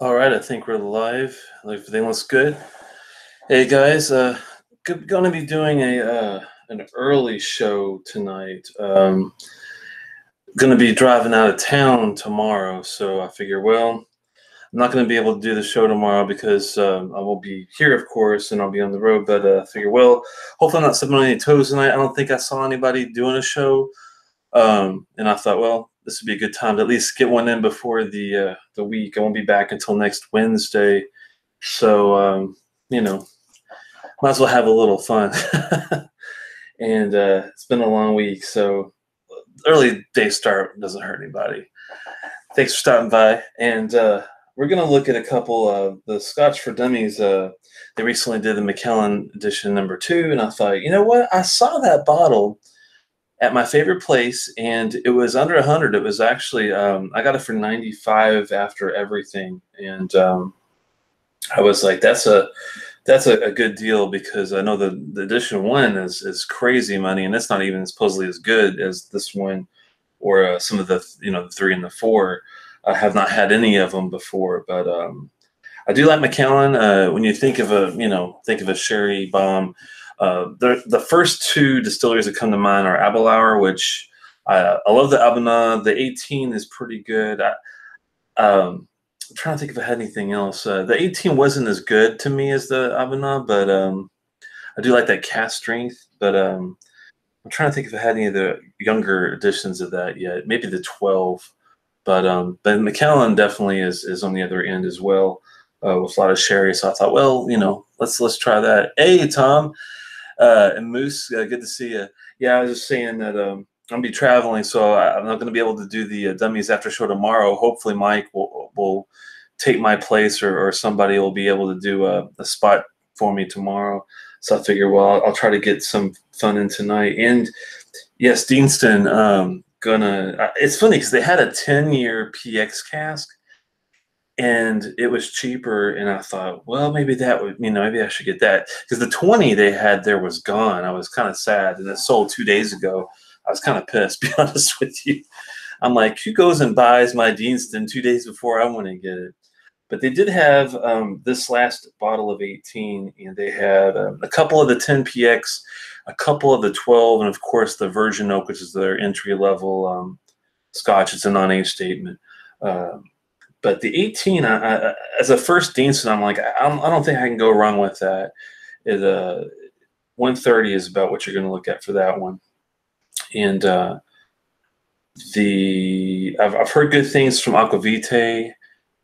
All right, I think we're live. Everything looks good. Hey guys, going to be doing a an early show tonight. Going to be driving out of town tomorrow, so I figure, well, I'm not going to be able to do the show tomorrow because I will be here, of course, and I'll be on the road. But I figure, well, hopefully I'm not stepping on any toes tonight. I don't think I saw anybody doing a show, and I thought, well, this would be a good time to at least get one in before the week. I won't be back until next Wednesday. So, you know, might as well have a little fun. And it's been a long week, so early day start doesn't hurt anybody. Thanks for stopping by. And we're going to look at a couple of the Scotch for Dummies. They recently did the Macallan Edition No. 2, and I thought, you know what? I saw that bottle at my favorite place, and it was under 100. It was actually, I got it for 95 after everything. And I was like, that's a good deal, because I know the edition 1 is crazy money, and it's not even supposedly as good as this one or some of the the 3 and the 4. I have not had any of them before, but I do like Macallan. When you think of a sherry bomb, the first 2 distilleries that come to mind are Abelauer, which I love the Abana. The 18 is pretty good. I'm trying to think if I had anything else. The 18 wasn't as good to me as the Abana, but I do like that cast strength. But I'm trying to think if I had any of the younger editions of that yet. Maybe the 12. But Macallan definitely is on the other end as well, with a lot of sherry. So I thought, well, let's try that. Hey, Tom and Moose, good to see you. Yeah, I was just saying that I'm gonna be traveling, so I'm not gonna be able to do the Dummies after show tomorrow. Hopefully, Mike will take my place, or somebody will be able to do a spot for me tomorrow. So I figure, well, I'll try to get some fun in tonight. And yes, Deanston. It's funny because they had a 10-year PX cask, and it was cheaper, and I thought, well, maybe that would, maybe I should get that, because the 20 they had there was gone. I was kind of sad, and it sold 2 days ago. I was kind of pissed, to be honest with you. I'm like, who goes and buys my Deanston 2 days before I want to get it? But they did have this last bottle of 18, and they had a couple of the 10 PX, a couple of the 12, and of course the Virgin Oak, which is their entry-level Scotch. It's a non-age statement. But the 18, as a first Deanston, I'm like, I don't think I can go wrong with that. 130 is about what you're going to look at for that one. And I've heard good things from Aquavitae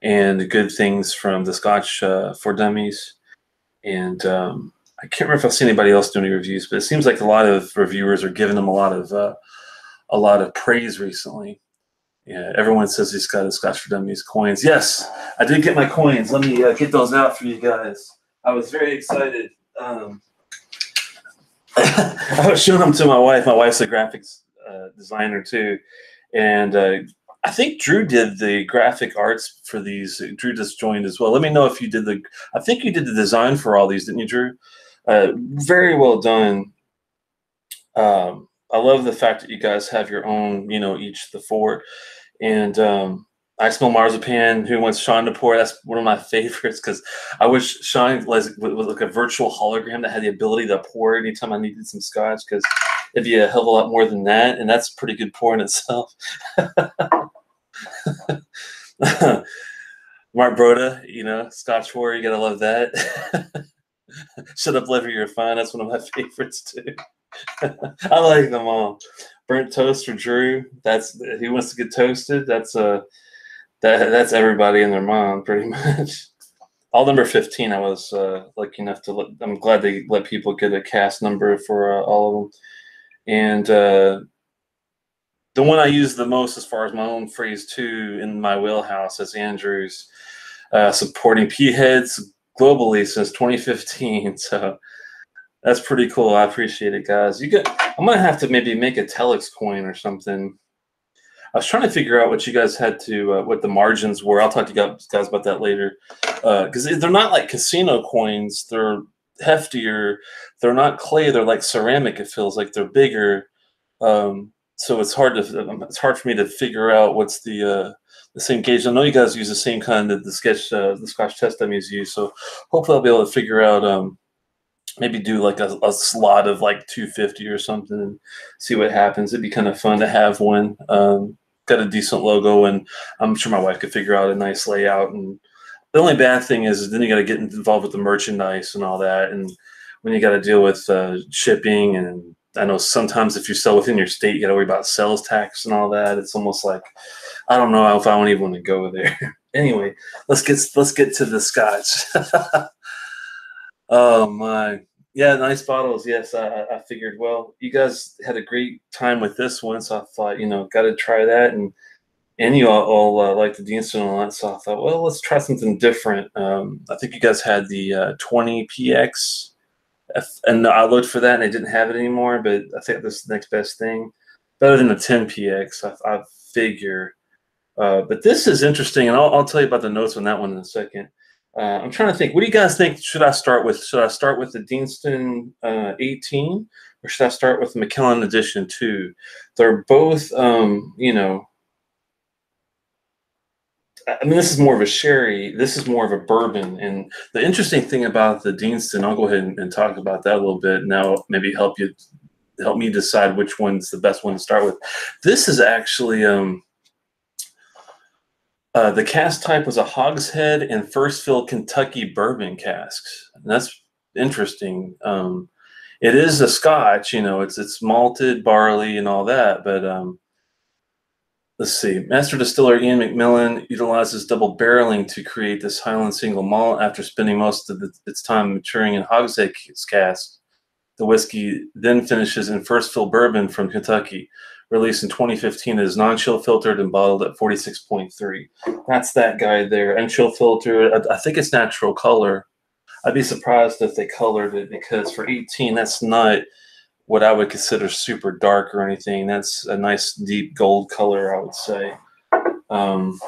and good things from the Scotch for Dummies. And I can't remember if I've seen anybody else do any reviews, but it seems like a lot of reviewers are giving them a lot of praise recently. Yeah, everyone says he's got his Scotch for Dummies coins. Yes, I did get my coins. Let me get those out for you guys. I was very excited. I was showing them to my wife. My wife's a graphics designer too, and I think Drew did the graphic arts for these. Drew just joined as well. Let me know if you did I think you did the design for all these, didn't you, Drew? Very well done. I love the fact that you guys have your own, each the 4. And I Smell Marzipan, Who Wants Sean to Pour? That's one of my favorites, because I wish Sean was like a virtual hologram that had the ability to pour anytime I needed some Scotch, because it'd be a hell of a lot more than that. And that's a pretty good pour in itself. Mark Broda, Scotch pour, you got to love that. Shut Up, Liver, You're Fine. That's one of my favorites too. I like them all. Burnt Toast for Drew. He wants to get toasted. That's everybody and their mom, pretty much. All number 15. I was lucky enough to. I'm glad they let people get a cast number for all of them. And the one I use the most, as far as my own phrase too, in my wheelhouse, is Andrew's, supporting P heads globally since 2015. So that's pretty cool. I appreciate it, guys. I'm gonna have to maybe make a Telex coin or something. I was trying to figure out what you guys had to, what the margins were. I'll talk to you guys about that later, because they're not like casino coins. They're heftier. They're not clay. They're like ceramic. It feels like they're bigger. So it's hard for me to figure out what's the the same gauge. I know you guys use the same kind that the Scotch test dummies use, so hopefully I'll be able to figure out maybe do like a slot of like 250 or something and see what happens. It'd be kind of fun to have one. Got a decent logo, and I'm sure my wife could figure out a nice layout. And the only bad thing is then you got to get involved with the merchandise and all that, and when you got to deal with shipping, and I know sometimes if you sell within your state, you got to worry about sales tax and all that. It's almost like I don't know if I don't even want to go there. Anyway, let's get to the Scotch. Oh my. Yeah, nice bottles. Yes, I figured, well, you guys had a great time with this one, so I thought, got to try that. And you all like the Deanston a lot, so I thought, well, let's try something different. I think you guys had the 20PX, and I looked for that, and they didn't have it anymore, but I think this is the next best thing. Better than the 10PX, I figure. But this is interesting, and I'll tell you about the notes on that one in a second. I'm trying to think. What do you guys think? Should I start with? Should I start with the Deanston 18, or should I start with the Macallan Edition 2? They're both, I mean, this is more of a sherry. This is more of a bourbon. And the interesting thing about the Deanston, I'll go ahead and talk about that a little bit. Now, maybe help me decide which one's the best one to start with. This is actually. The cask type was a hogshead and first fill Kentucky bourbon casks. And that's interesting. It is a Scotch, it's malted barley and all that. But let's see. Master distiller Ian McMillan utilizes double barreling to create this Highland single malt after spending most of its time maturing in hogshead casks. The whiskey then finishes in first fill bourbon from Kentucky. Released in 2015, it is non-chill filtered and bottled at 46.3. That's that guy there. And chill filter, I think it's natural color. I'd be surprised if they colored it, because for 18, that's not what I would consider super dark or anything. That's a nice deep gold color, I would say. And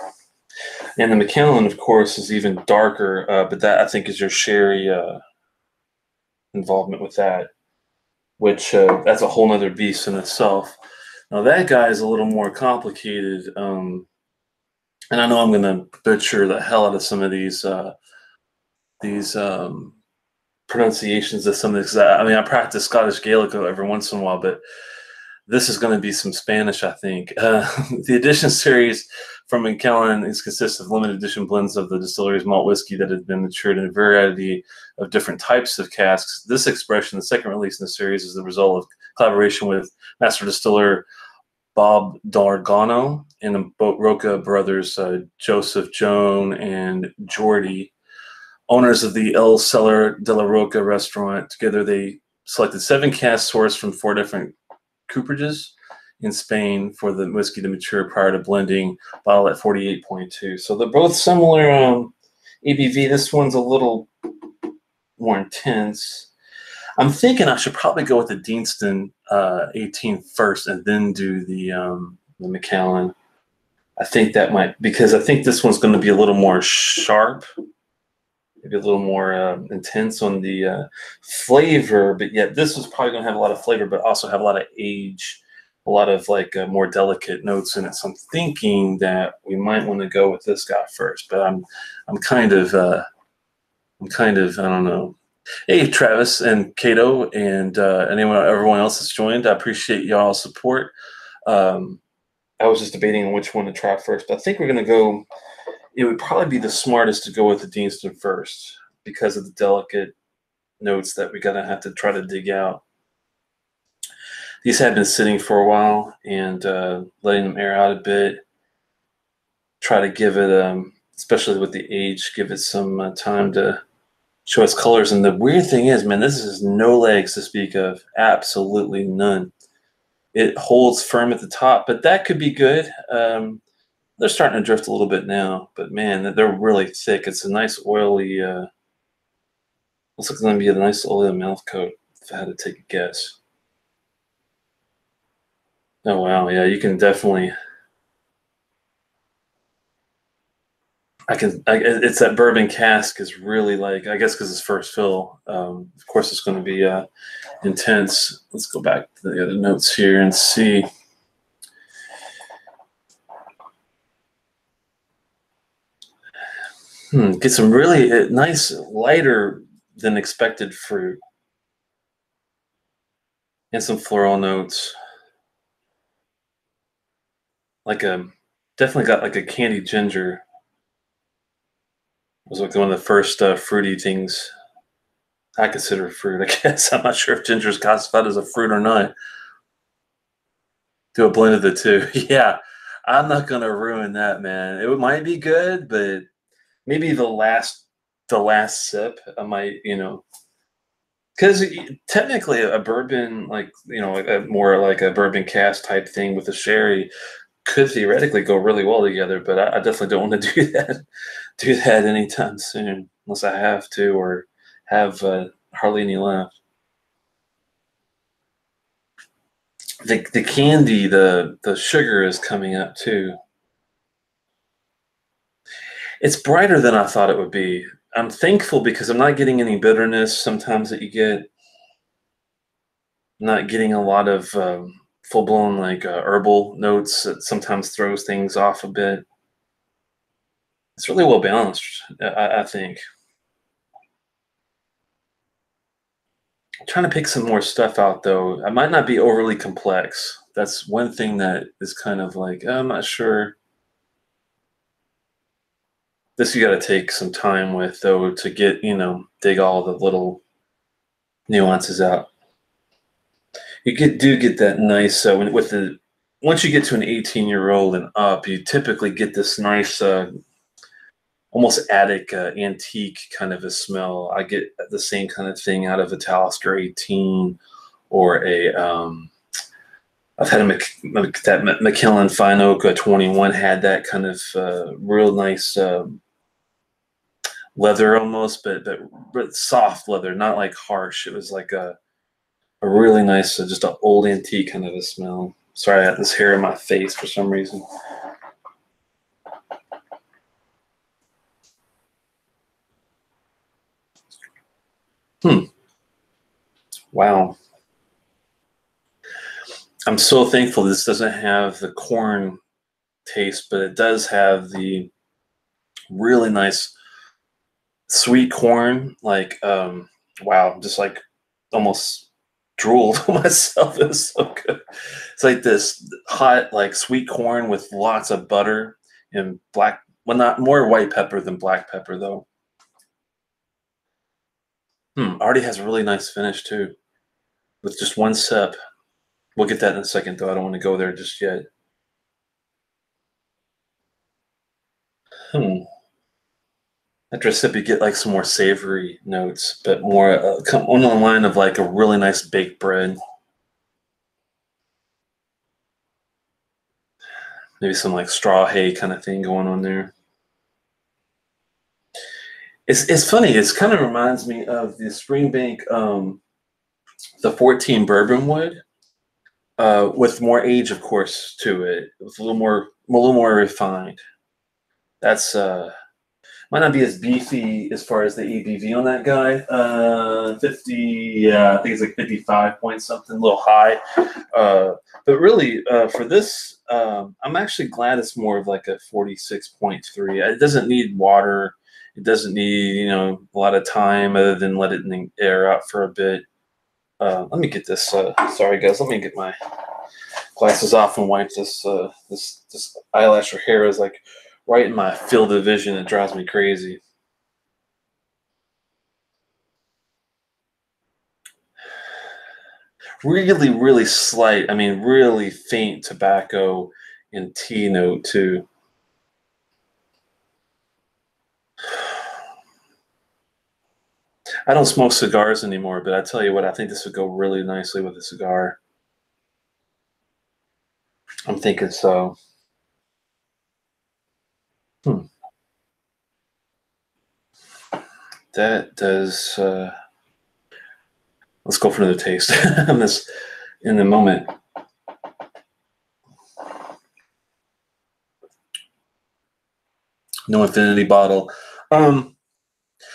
the Macallan, of course, is even darker, but that I think is your sherry involvement with that, which that's a whole nother beast in itself. Now that guy is a little more complicated, and I know I'm going to butcher the hell out of some of these pronunciations of some of this. I mean, I practice Scottish Gaelic every once in a while, but this is going to be some Spanish, I think. The edition series from Macallan consists of limited edition blends of the distillery's malt whiskey that had been matured in a variety of different types of casks. This expression, the second release in the series, is the result of collaboration with master distiller Bob Dargano and the Roca brothers, Joseph, Joan, and Jordi, owners of the El Cellar de la Roca restaurant. Together, they selected 7 casks sourced from 4 different cooperages in Spain for the whiskey to mature prior to blending, bottled at 48.2. So they're both similar ABV. This one's a little more intense. I'm thinking I should probably go with the Deanston 18 first and then do the Macallan. I think that might, because I think this one's going to be a little more sharp, maybe a little more intense on the flavor, but yet this is probably going to have a lot of flavor, but also have a lot of age, a lot of like more delicate notes in it. So I'm thinking that we might want to go with this guy first, but I'm kind of I don't know. Hey, Travis and Cato and everyone else that's joined. I appreciate y'all's support. I was just debating on which one to try first, but I think we're going to go. It would probably be the smartest to go with the Deanston first because of the delicate notes that we're going to have to try to dig out. These have been sitting for a while, and letting them air out a bit. Try to give it, especially with the age, give it some time to show its colors. And the weird thing is, man, this is no legs to speak of. Absolutely none. It holds firm at the top, but that could be good. They're starting to drift a little bit now, but man, they're really thick. It's a nice oily, looks like it's going to be a nice oily mouth coat, if I had to take a guess. Oh, wow. Yeah, you can definitely, it's that bourbon cask is really like, I guess because it's first fill. Of course, it's going to be intense. Let's go back to the other notes here and see. Get some really nice, lighter than expected fruit and some floral notes. Like definitely got like a candied ginger. Was like one of the first fruity things I consider fruit. I guess I'm not sure if ginger is classified as a fruit or not. Do a blend of the two. Yeah, I'm not gonna ruin that, man. It might be good, but maybe the last sip, I might, because technically a bourbon, like like a more like a bourbon cast type thing with a sherry could theoretically go really well together. But I definitely don't want to do that anytime soon, unless I have to or have hardly any left. The candy, the sugar is coming up too. It's brighter than I thought it would be. I'm thankful because I'm not getting any bitterness sometimes that you get. Not getting a lot of full blown like herbal notes that sometimes throws things off a bit. It's really well balanced, I think. I'm trying to pick some more stuff out though. I might not be overly complex. That's one thing that is kind of like I'm not sure. This you got to take some time with though to get dig all the little nuances out. Do get that nice with the once you get to an 18-year-old and up, you typically get this nice almost attic antique kind of a smell. I get the same kind of thing out of a Talisker 18 or a I've had that Macallan Fine Oak 21 had that kind of real nice leather almost, but soft leather, not like harsh. It was like a really nice, just an old antique kind of a smell. Sorry, I had this hair in my face for some reason. Wow. I'm so thankful this doesn't have the corn taste, but it does have the really nice sweet corn. Like, wow, just like almost drooled myself. It was so good. It's like this hot, like sweet corn with lots of butter and black, well, not more white pepper than black pepper, though. Already has a really nice finish, too, with just one sip. We'll get that in a second, though. I don't want to go there just yet. After a sip, you get like some more savory notes, but more on the line of like a really nice baked bread. Maybe some like straw hay kind of thing going on there. It's funny. It's kind of reminds me of the Springbank, the 14 bourbon wood, with more age, of course, to it. It's a little more refined. That's might not be as beefy as far as the ABV on that guy. 50, yeah, I think it's like 55 point something, a little high. But really, for this, I'm actually glad it's more of like a 46.3. It doesn't need water. It doesn't need, a lot of time other than let it air out for a bit. Let me get this. Sorry, guys. Let me get my glasses off and wipe this. This eyelash or hair is like right in my field of vision. It drives me crazy. Really, really slight. I mean, really faint tobacco and tea note too. I don't smoke cigars anymore, but I tell you what, I think this would go really nicely with a cigar. I'm thinking so. Hmm. That does. Let's go for another taste on this in a moment. No infinity bottle.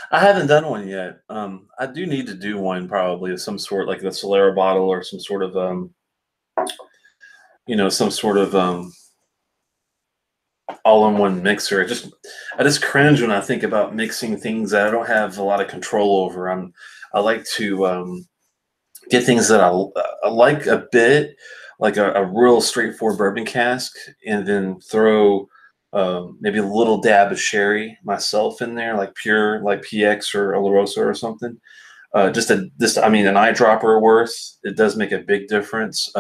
I haven't done one yet. I do need to do one probably of some sort, like the Solera bottle or some sort of some sort of all-in-one mixer. I just cringe when I think about mixing things that I don't have a lot of control over. I like to get things that I like a bit, like a real straightforward bourbon cask, and then throw maybe a little dab of sherry myself in there, like pure, like PX or Oloroso or something. I mean, an eyedropper worth. It does make a big difference.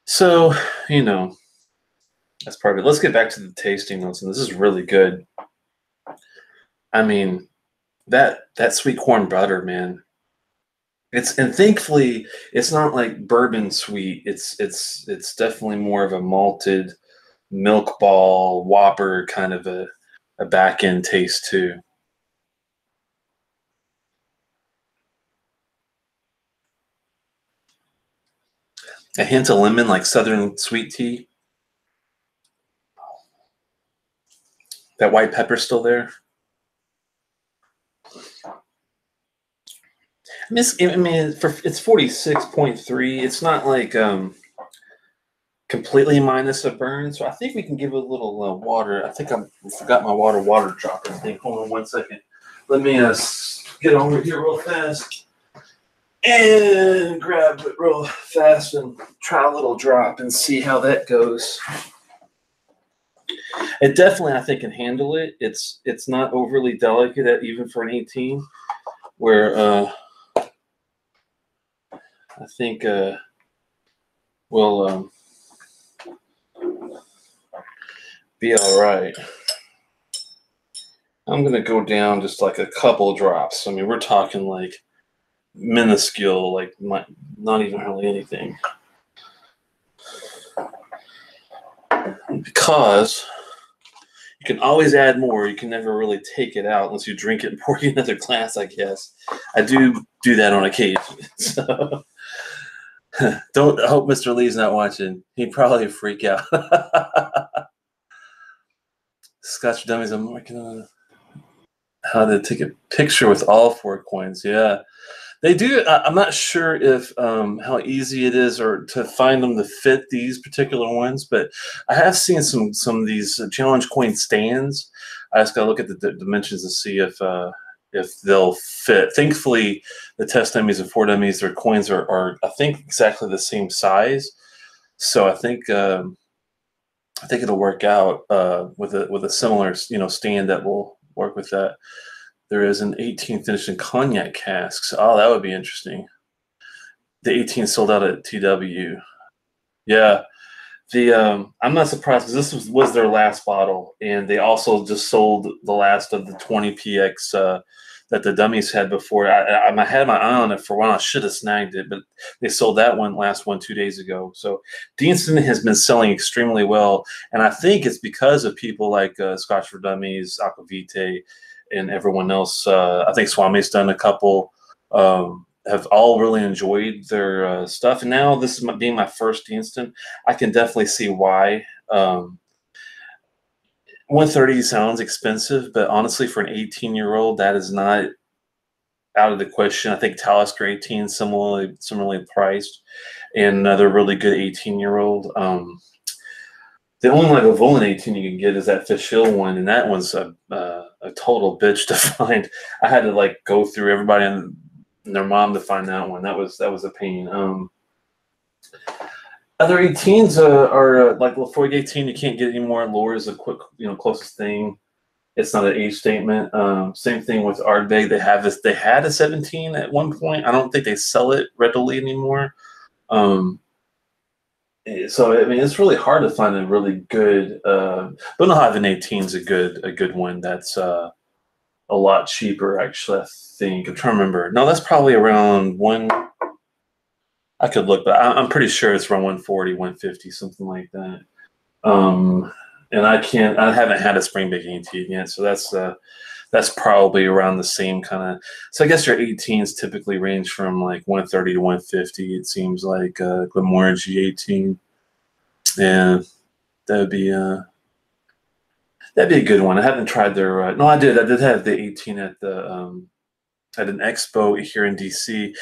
So, you know, that's part of it. Let's get back to the tasting notes, and this is really good. I mean, that sweet corn butter, man. And thankfully it's not like bourbon sweet. It's definitely more of a malted milk ball whopper kind of a back end taste too. A hint of lemon, like southern sweet tea. That white pepper still there. I mean, it's 46.3. It's not like completely minus a burn, so I think we can give it a little water. I think I forgot my water dropper. I think. Hold on 1 second. Let me get over here real fast and grab it real fast and try a little drop and see how that goes. It definitely, I think, can handle it. It's not overly delicate, even for an 18. Where I think we'll be all right. I'm gonna go down just like a couple drops. I mean, we're talking like minuscule, like not even hardly anything, because you can always add more. You can never really take it out unless you drink it and pour it in another glass, I guess. I do that on occasion. So I hope Mr. Lee's not watching. He'd probably freak out. Scotch Dummies, I'm working on how to take a picture with all 4 coins. Yeah. They do. I'm not sure if how easy it is or to find them to fit these particular ones, but I have seen some of these challenge coin stands. I just gotta look at the dimensions to see if they'll fit. Thankfully, the test dummies and 4 dummies, their coins are I think exactly the same size, so I think it'll work out with a similar stand that will work with that. There is an 18th edition cognac casks. Oh, that would be interesting. The 18 sold out at TW. Yeah. I'm not surprised because this was their last bottle, and they also just sold the last of the 20 PX that the dummies had before. I had my eye on it for a while. I should have snagged it, but they sold that last one 2 days ago. So Deanston has been selling extremely well, and I think it's because of people like Scotch for Dummies, Aquavite, and everyone else. I think Swami's done a couple. Have all really enjoyed their stuff. And now this is being my first Deanston, I can definitely see why. 130 sounds expensive, but honestly, for an 18-year-old, that is not out of the question. I think Talisker 18 similarly priced, and another really good 18-year-old. The only Lagavulin 18 you can get is that Fish Hill one, and that one's a total bitch to find. I had to like go through everybody and their mom to find that one. That was a pain. Other 18s are like Lafroig 18. You can't get any more. Lure is the closest thing. It's not an age statement. Same thing with Ardbeg. They have this. They had a 17 at one point. I don't think they sell it readily anymore. So I mean, it's really hard to find a really good. But no, having 18 is a good one. That's a lot cheaper, actually. I think I'm trying to remember. No, that's probably around one. I could look, but I'm pretty sure it's around 140, 150, something like that. And I haven't had a Springbank 18 yet, so that's probably around the same kind of. So I guess your 18s typically range from like 130 to 150. It seems like Glenmorangie G18, and that'd be a good one. I haven't tried their. No, I did. I did have the 18 at the at an expo here in DC.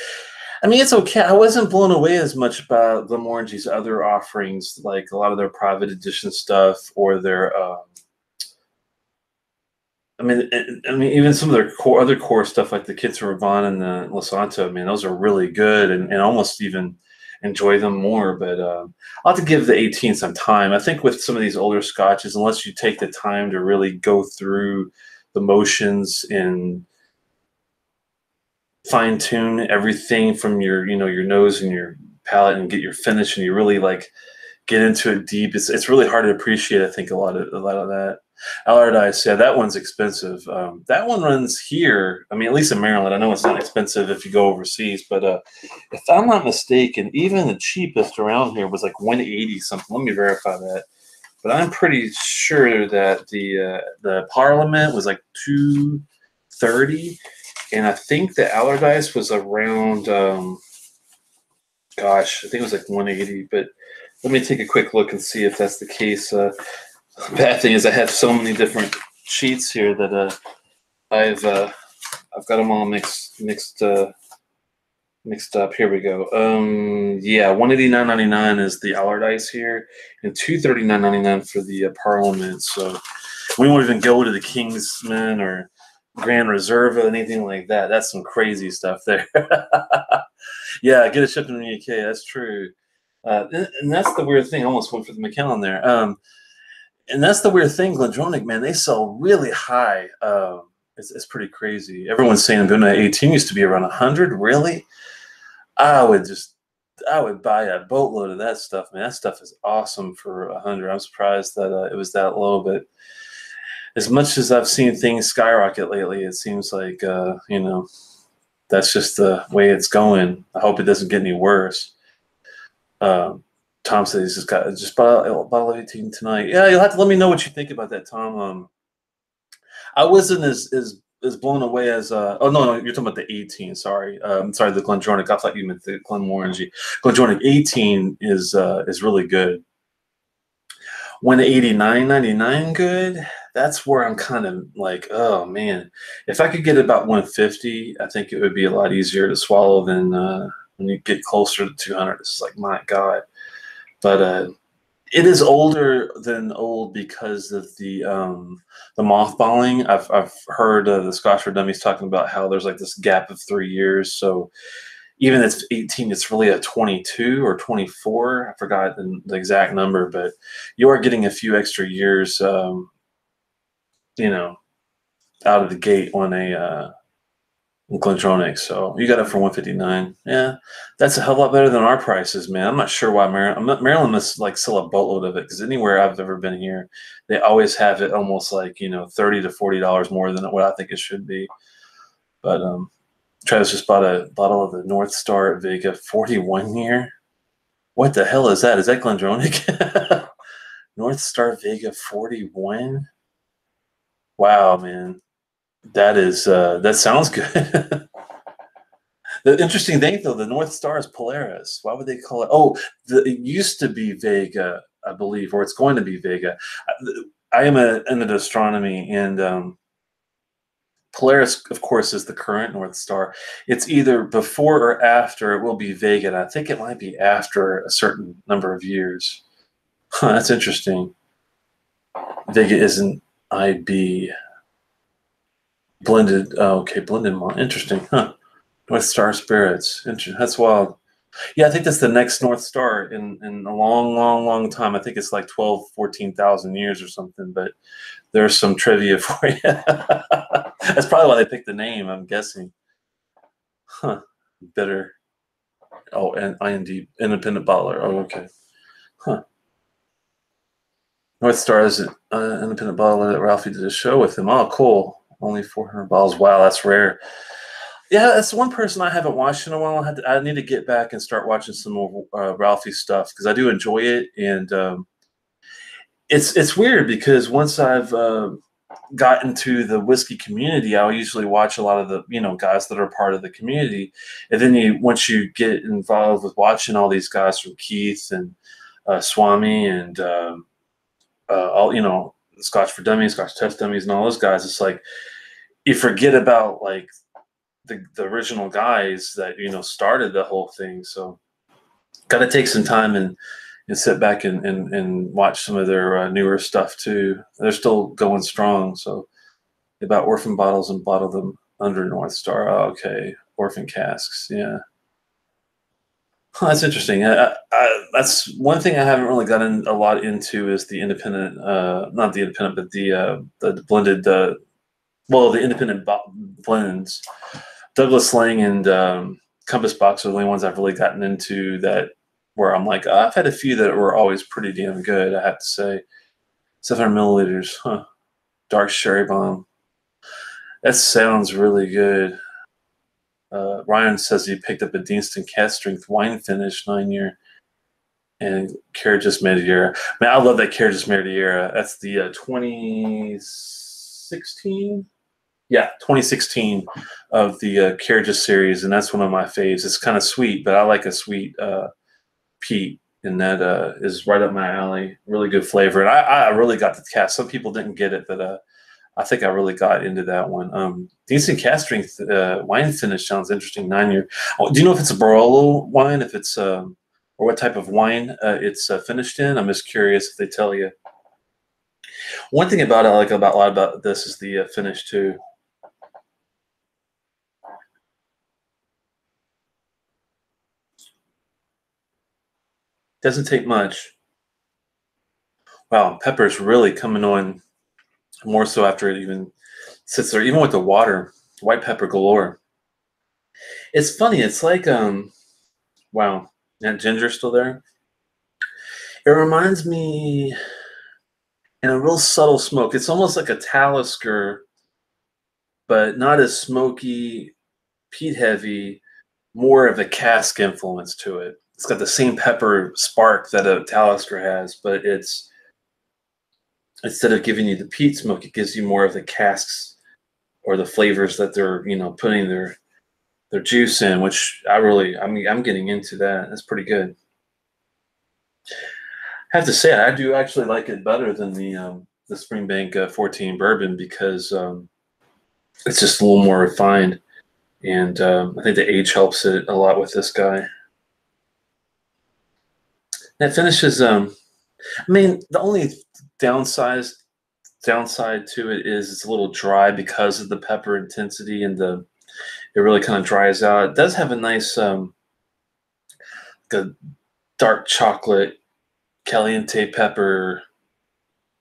I mean, it's okay. I wasn't blown away as much by Glenmorangie's other offerings, like a lot of their private edition stuff or their. I mean, even some of their other core stuff, like the Kits Ravan and the Lasanto. I mean, those are really good, and almost even enjoy them more. But I'll have to give the 18 some time. I think with some of these older scotches, unless you take the time to really go through the motions and fine tune everything from your nose and your palate and get your finish, and you really like get into it deep. It's really hard to appreciate. I think a lot of that. Allardyce, yeah, that one's expensive. That one runs here. I mean, at least in Maryland. I know it's not expensive if you go overseas, but if I'm not mistaken, even the cheapest around here was like 180 something. Let me verify that. But I'm pretty sure that the Parliament was like 230, and I think the Allardyce was around. Gosh, I think it was like 180. But let me take a quick look and see if that's the case. Bad thing is I have so many different sheets here that I've got them all mixed up. Here we go. Yeah, 189.99 is the Allardyce here, and 239.99 for the Parliament. So we won't even go to the Kingsman or Grand Reserve or anything like that. That's some crazy stuff there. Yeah, get it shipped in the UK. That's true. And that's the weird thing. I almost went for the Macallan there. And that's the weird thing, Glendronach, man, they sell really high. It's pretty crazy. Everyone's saying Buna 18 used to be around 100. Really? I would buy a boatload of that stuff, man. That stuff is awesome for 100. I'm surprised that it was that low, but as much as I've seen things skyrocket lately, it seems like that's just the way it's going. I hope it doesn't get any worse. Tom says he's just bought a bottle of 18 tonight. Yeah, you'll have to let me know what you think about that, Tom. I wasn't as blown away as oh no, you're talking about the 18. Sorry, sorry, the Glendronach. I thought you meant the Glenmorangie. Glendronach 18 is really good. 189.99 good. That's where I'm kind of like, oh man, if I could get about 150, I think it would be a lot easier to swallow than when you get closer to 200. It's like, my God. But it is older than old because of the mothballing. I've heard the Scotch for Dummies talking about how there's like this gap of 3 years. So even if it's 18, it's really a 22 or 24. I forgot the exact number, but you are getting a few extra years, out of the gate on a Glendronach. So you got it for 159. Yeah, that's a hell of a lot better than our prices, man. I'm not sure why Maryland must like sell a boatload of it, because anywhere I've ever been here, they always have it almost like $30 to $40 more than what I think it should be. But Travis just bought a bottle of the North Star at Vega 41 year. What the hell is that? Is that Glendronach? North Star Vega 41. Wow, man. That sounds good. The interesting thing, though, the North Star is Polaris. Why would they call it? Oh, it used to be Vega, I believe, or it's going to be Vega. I am into astronomy, and Polaris, of course, is the current North Star. It's either before or after it will be Vega, and I think it might be after a certain number of years. Huh, that's interesting. Vega isn't IB. Blended. Oh, okay, blended. Interesting. Huh. North Star Spirits. Interesting. That's wild. Yeah, I think that's the next North Star in a long, long, long time. I think it's like 12, 14,000 years or something, but there's some trivia for you. That's probably why they picked the name, I'm guessing. Huh. Better. Oh, and IND, independent bottler. Oh, okay. Huh. North Star is an independent bottler that Ralphie did a show with him. Oh, cool. Only 400 bottles. Wow, that's rare. Yeah, that's one person I haven't watched in a while. I need to get back and start watching some more Ralphie stuff, because I do enjoy it. And it's weird because once I've got into the whiskey community, I'll usually watch a lot of the guys that are part of the community, and then once you get involved with watching all these guys from Keith and Swami and all Scotch for Dummies, Scotch Test Dummies, and all those guys, it's like you forget about like the original guys that started the whole thing. So got to take some time and sit back and watch some of their newer stuff too. They're still going strong. So about orphan bottles and bottle them under North Star. Oh, okay, orphan casks. Yeah. Oh, that's interesting. That's one thing I haven't really gotten a lot into is the independent, not the independent, but the blended, well, the independent blends. Douglas Lang and Compass Box are the only ones I've really gotten into that where I'm like, I've had a few that were always pretty damn good, I have to say. 700 milliliters, huh? Dark Sherry Bomb. That sounds really good. Ryan says he picked up a Deanston cast strength wine finish 9-year and Carriages Madeira. Man, I love that Carriages Madeira. That's the 2016? Yeah, 2016 of the Carriages series, and that's one of my faves. It's kind of sweet, but I like a sweet peat, and that is right up my alley. Really good flavor, and I really got the cast. Some people didn't get it, but I think I really got into that one. Decent cast strength wine finish sounds interesting. 9-year. Oh, do you know if it's a Barolo wine? If it's or what type of wine it's finished in? I'm just curious if they tell you. One thing about it I like about a lot about this is the finish too. Doesn't take much. Wow, pepper's really coming on more so after it even sits there, even with the water. White pepper galore. It's funny. It's like wow, that ginger still there. It reminds me in a real subtle smoke. It's almost like a Talisker, but not as smoky, peat heavy. More of a cask influence to it. It's got the same pepper spark that a Talisker has, but it's instead of giving you the peat smoke, it gives you more of the casks or the flavors that they're putting their juice in, which I'm getting into that. That's pretty good. I have to say I do actually like it better than the Springbank 14 bourbon because it's just a little more refined, and I think the age helps it a lot with this guy. That finishes. I mean, the only downside to it is it's a little dry because of the pepper intensity and it really kind of dries out. It does have a nice the dark chocolate caliente pepper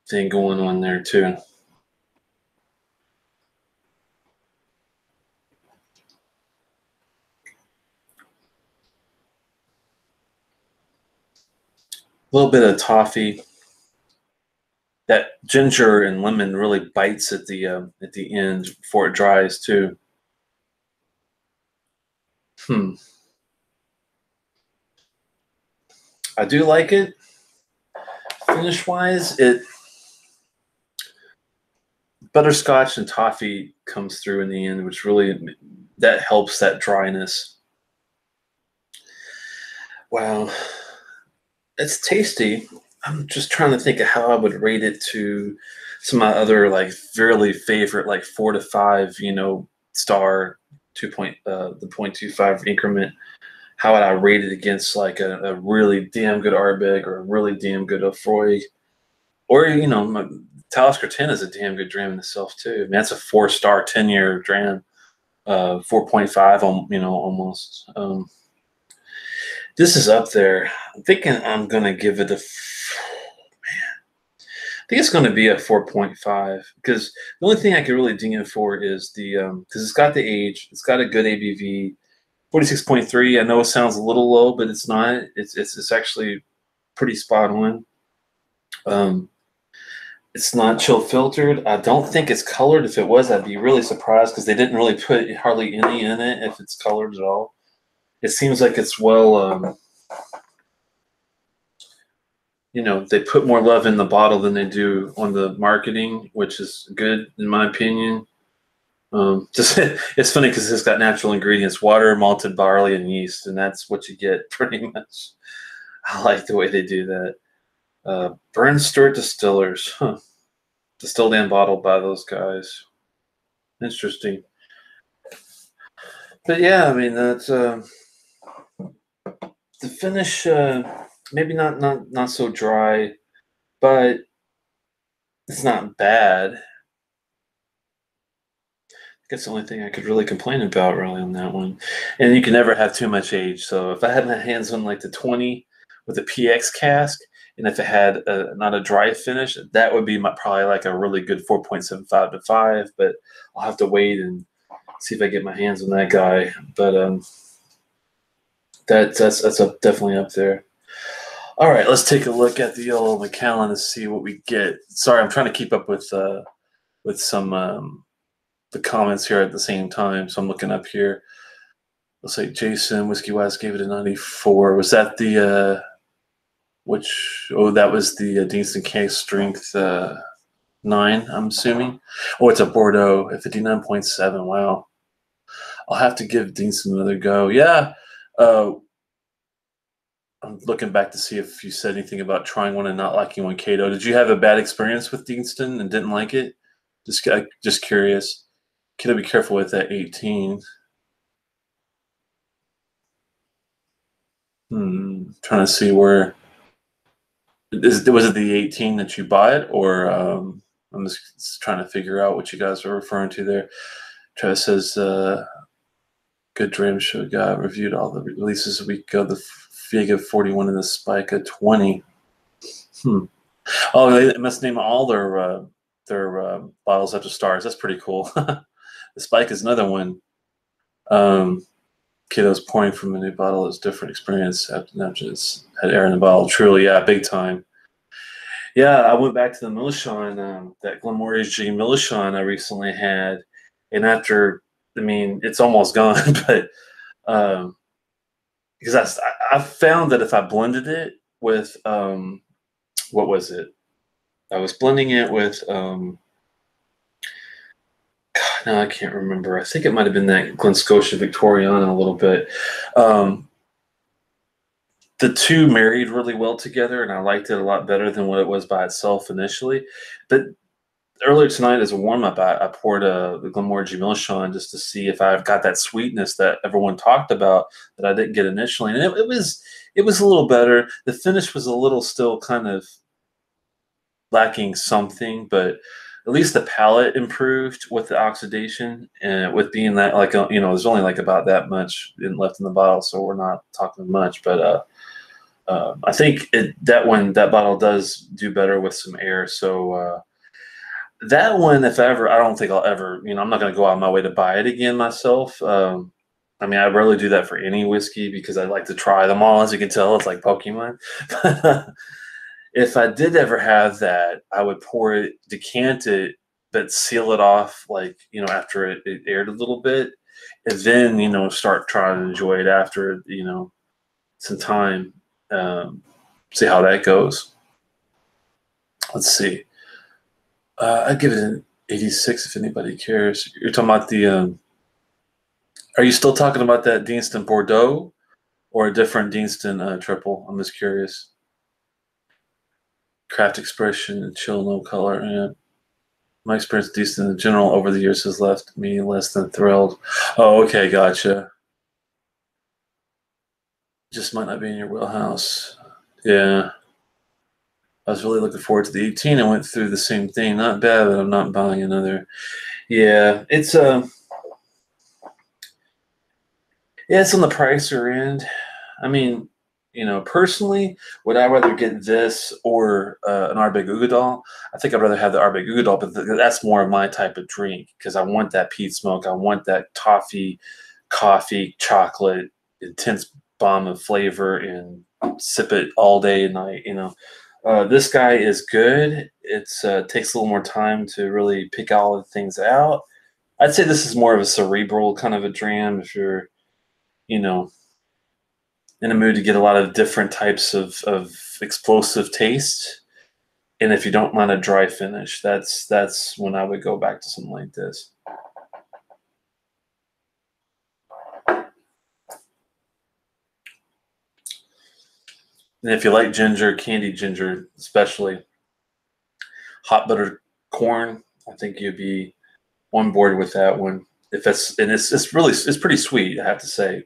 thing going on there too. A little bit of toffee. That ginger and lemon really bites at the end before it dries too. I do like it. Finish wise, butterscotch and toffee comes through in the end, which really that helps that dryness. Wow, it's tasty. I'm just trying to think of how I would rate it to some of my other like really favorite like 4 to 5, star the 0.25 increment. How would I rate it against like a really damn good Ardbeg or a really damn good Lefroy? Or my Talisker 10 is a damn good dram in itself too. I mean, that's a 4-star 10-year dram, 4.5 almost. This is up there. I'm thinking I'm gonna give it a. I think it's going to be a 4.5 because the only thing I can really ding it for is the because it's got the age, it's got a good ABV, 46.3. I know it sounds a little low, but it's not. It's actually pretty spot on. It's not chill filtered. I don't think it's colored. If it was, I'd be really surprised because they didn't really put hardly any in it if it's colored at all. It seems like it's well. They put more love in the bottle than they do on the marketing, which is good in my opinion. It's funny because it's got natural ingredients: water, malted barley, and yeast, and that's what you get pretty much. I like the way they do that. Burn Stewart Distillers, distilled and bottled by those guys. Interesting. But yeah, I mean that's the finish. Maybe not so dry, but it's not bad. That's the only thing I could really complain about really on that one. And you can never have too much age. So if I had my hands on like the 20 with a PX cask, and if it had not a dry finish, that would be probably like a really good 4.75 to 5. But I'll have to wait and see if I get my hands on that guy. But that's up, definitely up there. All right, let's take a look at the old Macallan and see what we get. Sorry, I'm trying to keep up with some the comments here at the same time. So I'm looking up here. Let's say Jason Whiskey Wise gave it a 94. Was that the which? Oh, that was the Deanston Case Strength 9. I'm assuming. Oh, it's a Bordeaux at 59.7. Wow. I'll have to give Deanston another go. Yeah. I'm looking back to see if you said anything about trying one and not liking one, Cato. Did you have a bad experience with Deanston and didn't like it? Just curious. Cato, be careful with that 18. Trying to see where was it the 18 that you bought, or I'm just trying to figure out what you guys are referring to there. Travis says, "Good Dram Show guy reviewed all the releases a week ago. The Fiega 41 and the Spike at 20." Oh, they must name all their bottles after stars. That's pretty cool. The Spike is another one. Kiddos pouring from a new bottle is different experience after not just had air in the bottle. Truly, yeah, big time. Yeah, I went back to the Milchon, that Glenmorangie Milchon I recently had, and after, I mean, it's almost gone, but because I found that if I blended it with what was it? I was blending it with God, no, I can't remember. I think it might have been that Glen Scotia Victoriana a little bit. The two married really well together, and I liked it a lot better than what it was by itself initially. But earlier tonight, as a warm up, I poured the Glenmorangie Milchon just to see if I've got that sweetness that everyone talked about that I didn't get initially, and it was a little better. The finish was a little still kind of lacking something, but at least the palate improved with the oxidation and with being that like there's only like about that much left in the bottle, so we're not talking much, but I think that bottle does do better with some air. So that one, if ever, I don't think I'll ever, I'm not going to go out of my way to buy it again myself. I mean, I rarely do that for any whiskey because I like to try them all. As you can tell, it's like Pokemon. If I did ever have that, I would pour it, decant it, but seal it off like, after it aired a little bit, and then, start trying to enjoy it after, some time. See how that goes. Let's see. I'd give it an 86 if anybody cares. You're talking about the. Are you still talking about that Deanston Bordeaux or a different Deanston triple? I'm just curious. Craft expression and chill, no color. Yeah. My experience with Deanston in general over the years has left me less than thrilled. Oh, okay, gotcha. Just might not be in your wheelhouse. Yeah. I was really looking forward to the 18. I went through the same thing. Not bad, but I'm not buying another. Yeah, it's it's on the pricier end. I mean, personally, would I rather get this or an Ardbeg Ugadal? I think I'd rather have the Ardbeg Ugadal, but that's more of my type of drink because I want that peat smoke. I want that toffee, coffee, chocolate, intense bomb of flavor, and sip it all day and night. This guy is good. It's takes a little more time to really pick all the things out. I'd say this is more of a cerebral kind of a dram if you're, you know, in a mood to get a lot of different types of explosive taste. And if you don't mind a dry finish, that's when I would go back to something like this. And if you like ginger, candied ginger, especially hot buttered corn, I think you'd be on board with that one. If that's and it's pretty sweet, I have to say.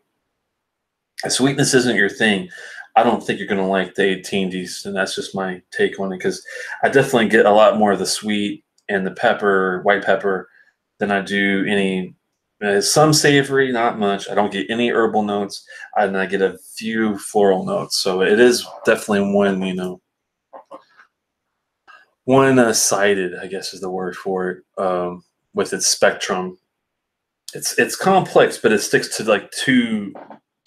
If sweetness isn't your thing, I don't think you're gonna like the 18 Deanston. That's just my take on it because I definitely get a lot more of the sweet and the pepper, white pepper, than I do any. Some savory, not much. I don't get any herbal notes, and I get a few floral notes. So it is definitely one-sided, I guess is the word for it, with its spectrum. It's complex, but it sticks to like two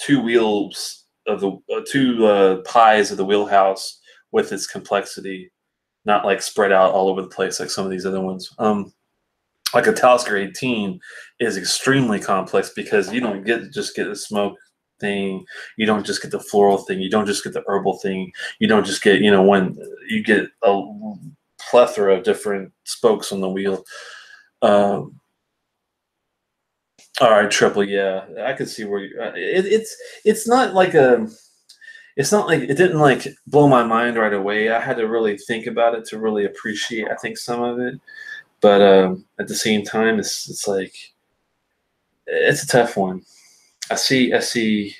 wheels of the two pies of the wheelhouse with its complexity, not like spread out all over the place like some of these other ones. Like a Talisker 18 is extremely complex because you don't just get the smoke thing, you don't just get the floral thing, you don't just get the herbal thing, you don't just get when you get a plethora of different spokes on the wheel. All right, triple. Yeah, I could see where you. It's not like it's not like it didn't like blow my mind right away. I had to really think about it to really appreciate, I think, some of it. But at the same time, it's like it's a tough one. I see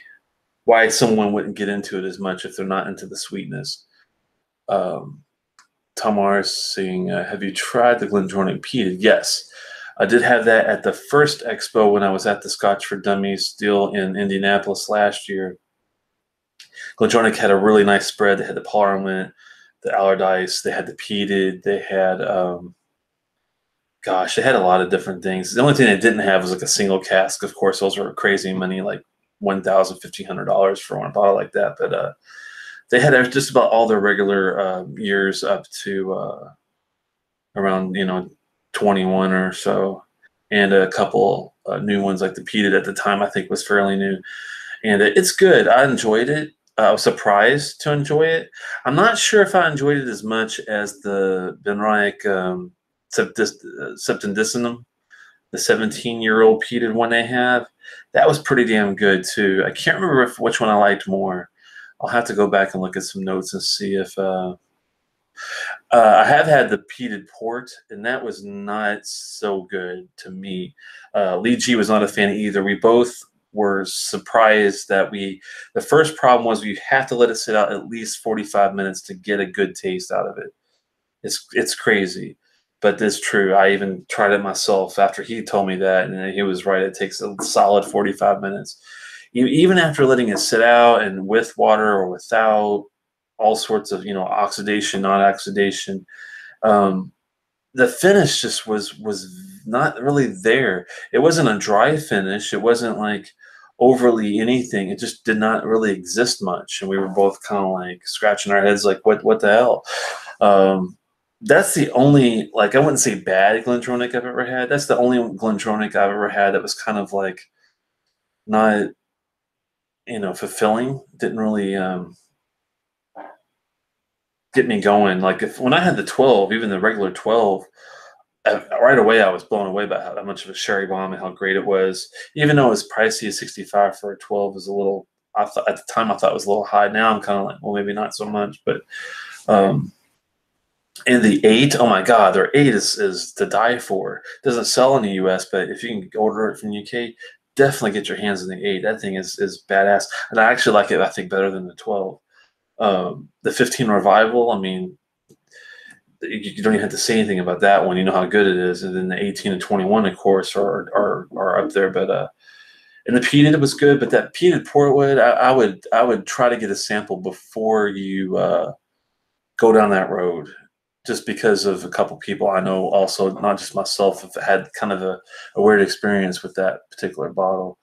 why someone wouldn't get into it as much if they're not into the sweetness. Tamar's saying, "Have you tried the Glendronach peated?" Yes. I did have that at the first expo when I was at the Scotch for Dummies deal in Indianapolis last year. Glendronach had a really nice spread. They had the Parliament, the Allardyce, they had the peated, they had, they had a lot of different things. The only thing they didn't have was like a single cask. Of course, those were crazy money, like $1,000, $1,500 for one bottle like that. But they had just about all their regular years up to around 21 or so, and a couple new ones like the peated at the time I think was fairly new, and it's good. I enjoyed it. I was surprised to enjoy it. I'm not sure if I enjoyed it as much as the Benriach Septendicinum, the 17-year-old peated one they have. That was pretty damn good too. I can't remember which one I liked more. I'll have to go back and look at some notes and see if I have had the peated port, and that was not so good to me. Lee G was not a fan either. We both were surprised that the first problem was we have to let it sit out at least 45 minutes to get a good taste out of it. It's crazy, but it's true. I even tried it myself after he told me that, and he was right. It takes a solid 45 minutes. Even after letting it sit out and with water or without, all sorts of oxidation, non-oxidation. The finish just was not really there. It wasn't a dry finish. It wasn't like overly anything. It just did not really exist much, and we were both kind of like scratching our heads, like what the hell. That's the only, like, I wouldn't say bad Glendronach I've ever had. That's the only Glendronach I've ever had that was kind of like not fulfilling. Didn't really get me going. Like when I had the 12, even the regular 12, right away I was blown away by how much of a sherry bomb and how great it was. Even though it was pricey, 65 for a 12 was a little. I thought at the time it was a little high. Now I'm kind of like, well, maybe not so much. But and the 8, oh my God, their 8 is to die for. It doesn't sell in the US, but if you can order it from the UK, definitely get your hands on the 8. That thing is badass, and I actually like it. I think better than the 12. The 15 Revival, I mean, you don't even have to say anything about that one. You know how good it is. And then the 18 and 21, of course, are up there. But and the peated was good. But that peated Portwood, I would try to get a sample before you go down that road, just because of a couple people I know. Also, not just myself, have had kind of a weird experience with that particular bottle.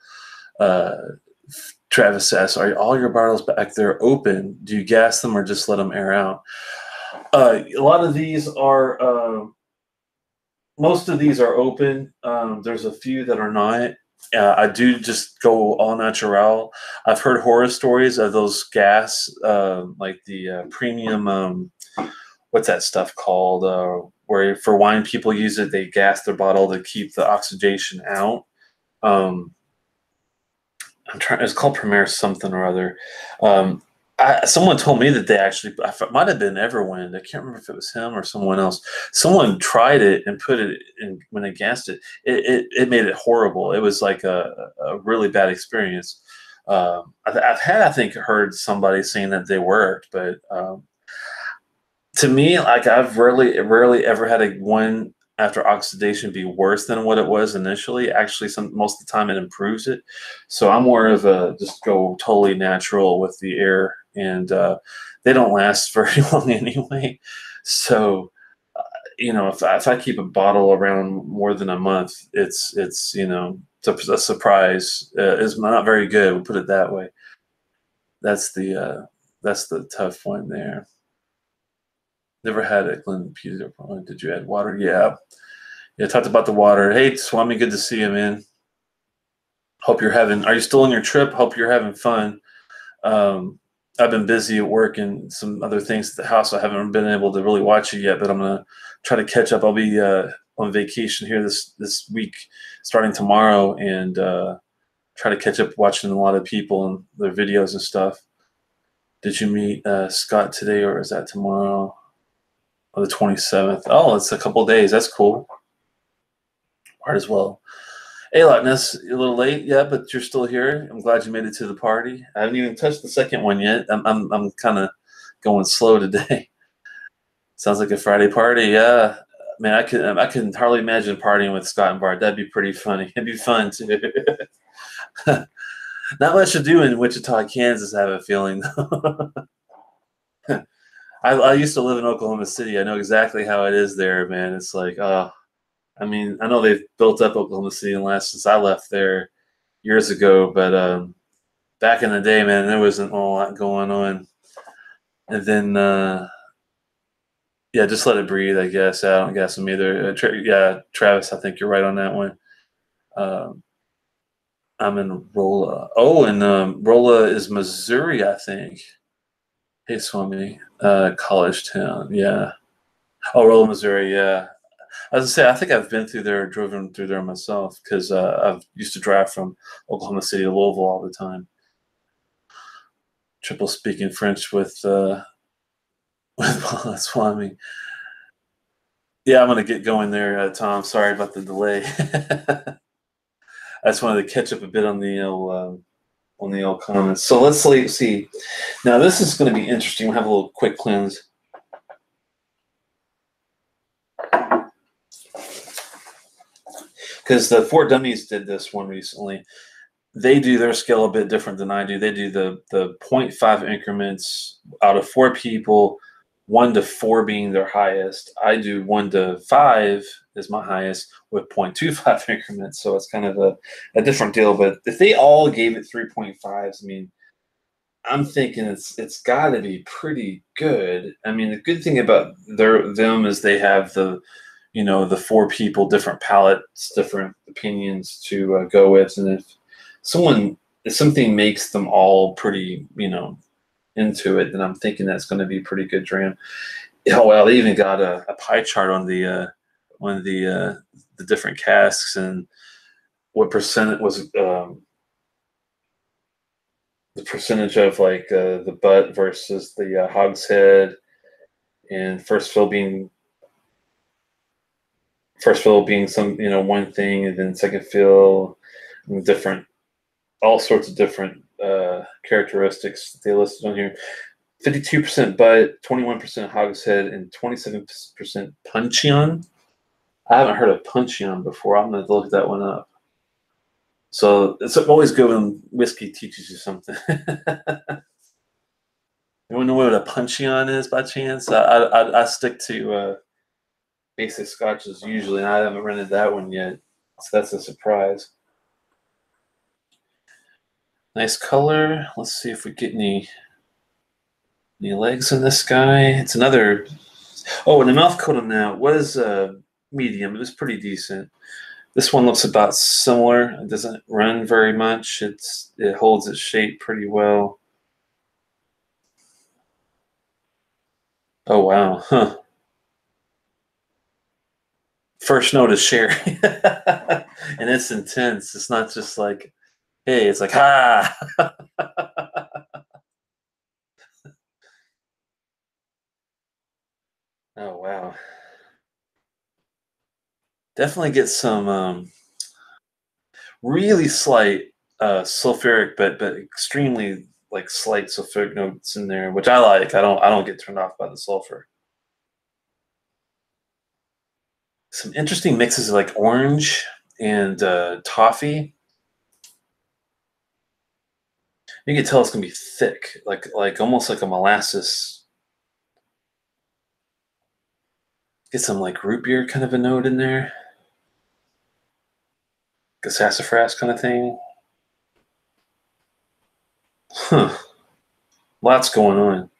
Travis asks, "Are all your bottles back there open? Do you gas them or just let them air out?" A lot of these are, most of these are open. There's a few that are not. I do just go all natural. I've heard horror stories of those gas, like the premium, what's that stuff called? Where for wine people use it, they gas their bottle to keep the oxidation out. It's called Premier something or other. Someone told me that they actually, might have been Everwind. I can't remember if it was him or someone else. Someone tried it and put it in when they gassed it. It made it horrible. It was like a really bad experience. I think, heard somebody saying that they worked, but to me, like I've rarely ever had a one after oxidation be worse than what it was initially. Actually, most of the time it improves it. So I'm more of a just go totally natural with the air, and they don't last very long anyway. So if I keep a bottle around more than a month, it's it's a surprise. It's not very good. We'll put it that way. That's the tough one there. Never had it, Glenn Peter. Did you add water? Yeah. Yeah, talked about the water. Hey, Swami, good to see you, man. Are you still on your trip? Hope you're having fun. I've been busy at work and some other things at the house. I haven't been able to really watch it yet, but I'm going to try to catch up. I'll be on vacation here this week, starting tomorrow, and try to catch up watching a lot of people and their videos and stuff. Did you meet Scott today, or is that tomorrow? On the 27th. Oh, it's a couple of days. That's cool. Might as well. Hey, Loch Ness, you're a little late, yeah, but you're still here. I'm glad you made it to the party. I haven't even touched the second one yet. I'm kind of going slow today. Sounds like a Friday party, yeah. Man, I can hardly imagine partying with Scott and Bart. That'd be pretty funny. It'd be fun too. Not much to do in Wichita, Kansas, I have a feeling. I used to live in Oklahoma City. I know exactly how it is there, man. It's like, I know they've built up Oklahoma City since I left there years ago, but back in the day, man, there wasn't a lot going on. And then, yeah, just let it breathe, I guess. I don't guess them either. Yeah, Travis, I think you're right on that one. I'm in Rolla. Oh, and Rolla is Missouri, I think. Hey, Swami, college town, yeah. Oh, Rolla, Missouri, yeah. As I say, I think I've been through there, driven through there myself, because I've used to drive from Oklahoma City to Louisville all the time. Triple speaking French with Swami. Yeah, I'm gonna get going there, Tom. Sorry about the delay. I just wanted to catch up a bit on the old comments. So let's see. Now this is going to be interesting. We'll have a little quick cleanse. Because the Four Dummies did this one recently. They do their scale a bit different than I do. They do the 0.5 increments out of 4 people, 1 to 4 being their highest. I do 1 to 5 is my highest with 0.25 increments. So it's kind of a different deal. But if they all gave it 3.5s, I mean, I'm thinking it's got to be pretty good. I mean, the good thing about them is they have the 4 people, different palates, different opinions to go with, and if something makes them all pretty, into it, then I'm thinking that's going to be a pretty good dram. Oh well, they even got a pie chart on the different casks and what percent was the percentage of like the butt versus the hogshead, and first fill being some one thing, and then second fill different, all sorts of different characteristics they listed on here. 52% butt, 21% hogshead, and 27% puncheon. I haven't heard of puncheon before. I'm going to look that one up. So it's always good when whiskey teaches you something. Anyone know what a puncheon is by chance? I stick to basic scotches usually, and I haven't rented that one yet. So that's a surprise. Nice color. Let's see if we get any legs in this guy. It's another. Oh, and the mouth coat on that was medium. It was pretty decent. This one looks about similar. It doesn't run very much. It holds its shape pretty well. Oh wow, huh. First note is sherry, and it's intense. It's not just like, hey, it's like, ah. Oh wow. Definitely get some really slight sulfuric, but extremely like slight sulfuric notes in there, which I like. I don't get turned off by the sulfur. Some interesting mixes of like orange and toffee. You can tell it's gonna be thick, like almost like a molasses. Get some like root beer kind of a note in there, like a sassafras kind of thing. Huh. Lots going on.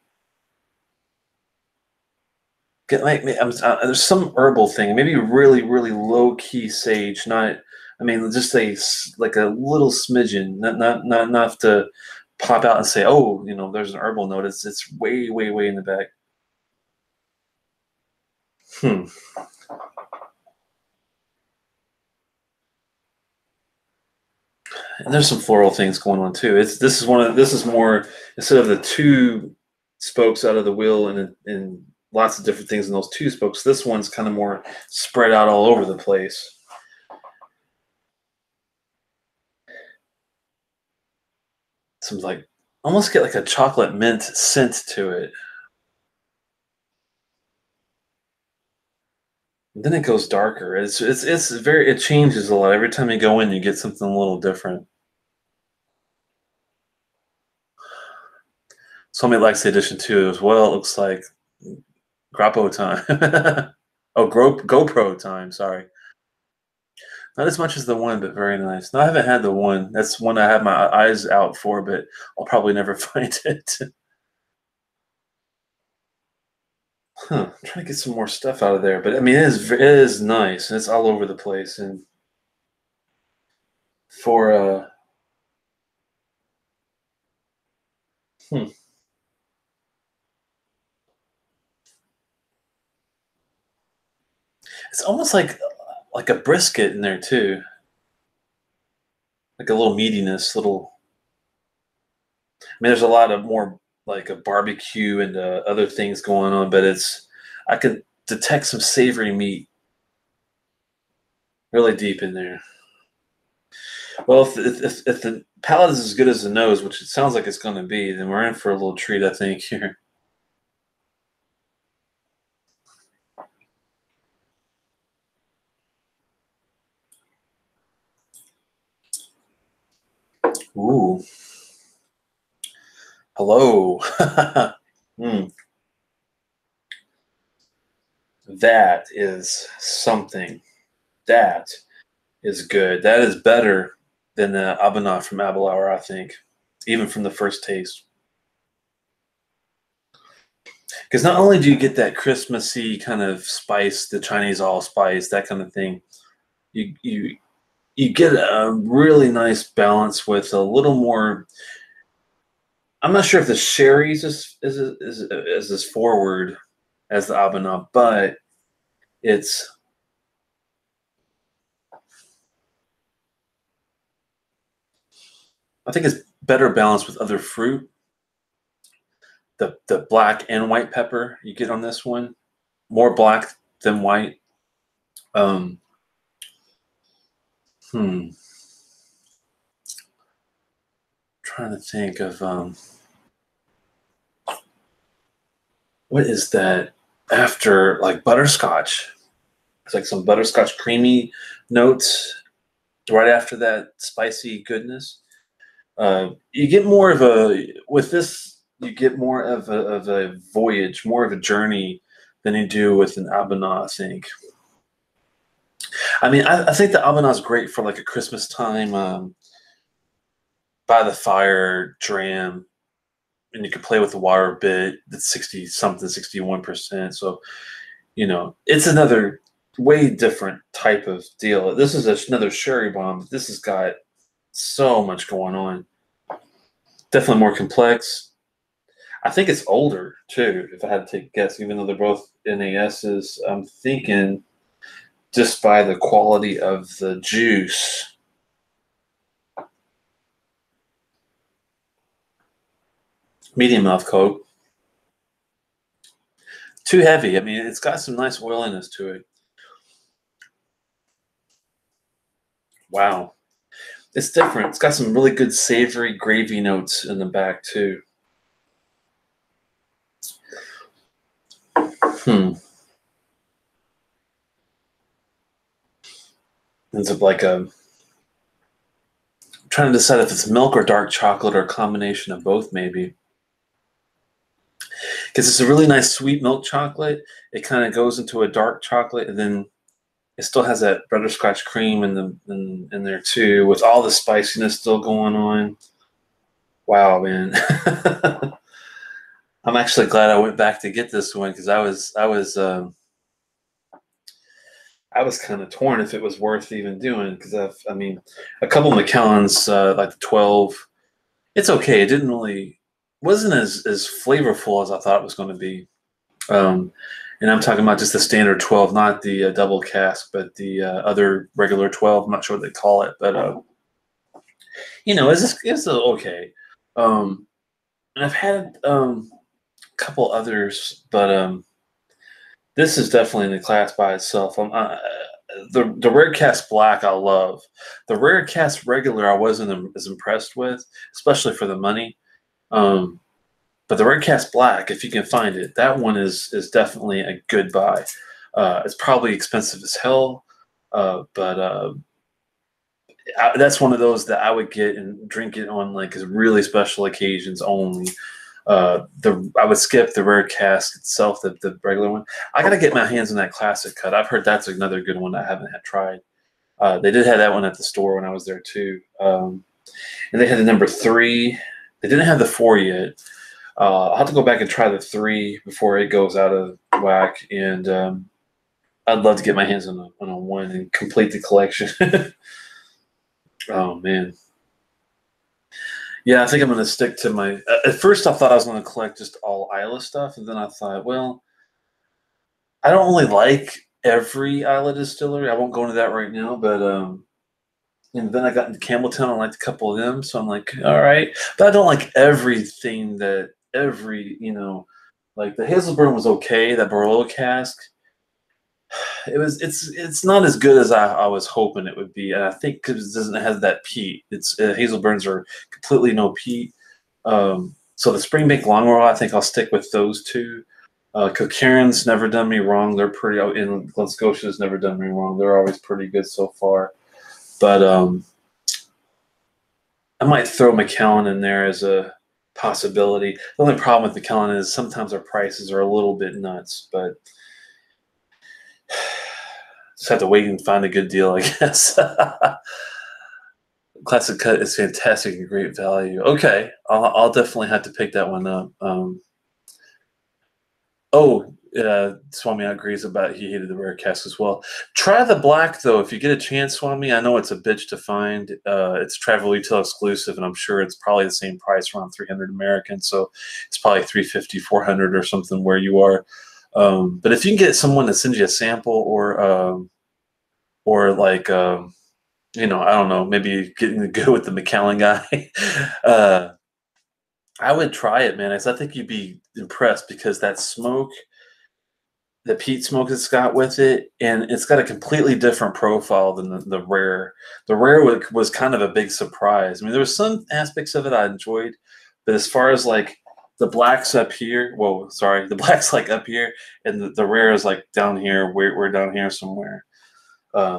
Get like there's some herbal thing, maybe really really low key sage. Not, I mean, just like a little smidgen, not enough to pop out and say, oh, there's an herbal note. It's way way way in the back. Hmm. And there's some floral things going on too. This is more, instead of the two spokes out of the wheel and lots of different things in those two spokes. This one's kind of more spread out all over the place. Some like almost get like a chocolate mint scent to it. And then it goes darker. It changes a lot. Every time you go in, you get something a little different. Somebody likes the edition too as well. It looks like Grappo time. Oh, GoPro time. Sorry. Not as much as the one, but very nice. No, I haven't had the one. That's one I have my eyes out for, but I'll probably never find it. Huh. I'm trying to get some more stuff out of there, but I mean, it is nice, and it's all over the place. And for hmm, it's almost like a brisket in there too, like a little meatiness, little. I mean, there's a lot of more like a barbecue and other things going on, but I could detect some savory meat really deep in there. Well, if the palate is as good as the nose, which it sounds like it's going to be, then we're in for a little treat, I think, here. Ooh, hello. Mm, that is something. That is good. That is better than the Abanat from Abelauer, I think, even from the first taste. Because not only do you get that Christmassy kind of spice, the Chinese allspice, that kind of thing, you you you get a really nice balance with a little more. I'm not sure if the sherry's is as forward as the Abanat, but it's I think it's better balanced with other fruit. The black and white pepper you get on this one, more black than white. Um, hmm, trying to think of what is that after like butterscotch. It's like some butterscotch creamy notes right after that spicy goodness. You get more of a with this. You get more of a voyage, more of a journey than you do with an Abanat, I think. I mean, I think the Abanat's great for like a Christmas time, by the fire dram, and you can play with the water a bit. It's 60 something, 61%. So it's another way different type of deal. This is another sherry bomb, but this has got so much going on. Definitely more complex. I think it's older too, if I had to take a guess, even though they're both NASs. I'm thinking just by the quality of the juice. Medium mouth coat. too heavy. I mean, it's got some nice oiliness to it. Wow. It's different. It's got some really good savory gravy notes in the back too. Ends up like a. I'm trying to decide if it's milk or dark chocolate or a combination of both, maybe. Because it's a really nice sweet milk chocolate. It kind of goes into a dark chocolate, and then it still has that butterscotch cream in there too, with all the spiciness still going on. Wow, man. I'm actually glad I went back to get this one because I was kind of torn if it was worth even doing because I mean, a couple Macallans like the 12, it's okay. It didn't really wasn't as flavorful as I thought it was going to be. Um, and I'm talking about just the standard 12, not the double cask, but the other regular 12. I'm not sure what they call it, but it's okay. Um, and I've had a couple others, but this is definitely in the class by itself. The rare cask black I love. The rare cask regular I wasn't as impressed with, especially for the money. Um, but the rare cask black, if you can find it, that one is definitely a good buy. It's probably expensive as hell, but that's one of those that I would get and drink it on like really special occasions only. I would skip the rare cask itself, the regular one. I gotta get my hands on that classic cut. I've heard that's another good one I haven't had tried. They did have that one at the store when I was there too, and they had the number 3. They didn't have the 4 yet. I'll have to go back and try the 3 before it goes out of whack, and I'd love to get my hands on a 1 and complete the collection. Oh man. Yeah, I think I'm going to stick to my. At first, I thought I was going to collect just all Isla stuff, and then I thought, well, I don't really like every Isla distillery. I won't go into that right now, but and then I got into Campbelltown. I liked a couple of them, so I'm like, all right, but I don't like everything that like the Hazelburn was okay. That Barolo cask, it's not as good as I was hoping it would be, and I think because it doesn't have that peat. It's Hazelburns are completely no peat. So the Springbank Longrow, I think I'll stick with those two. Kilkerran's never done me wrong. They're pretty, and Glen Scotia's never done me wrong. They're always pretty good so far. But I might throw Macallan in there as a possibility. The only problem with Macallan is sometimes our prices are a little bit nuts, but just have to wait and find a good deal, I guess. Classic cut is fantastic and great value. Okay, I'll definitely have to pick that one up. Swami agrees about he hated the rare cask as well. Try the black though if you get a chance, Swami. I know it's a bitch to find. It's travel retail exclusive, and I'm sure it's probably the same price, around 300 American. So it's probably 350, 400 or something where you are. But if you can get someone to send you a sample or like I don't know, maybe getting good with the Macallan guy. I would try it, man. I think you'd be impressed because that smoke, the peat smoke it's got with it, and it's got a completely different profile than the rare. The rare was kind of a big surprise. I mean, there was some aspects of it I enjoyed, but as far as like the black's up here, the black's like up here, and the rare is like down here. We're down here somewhere.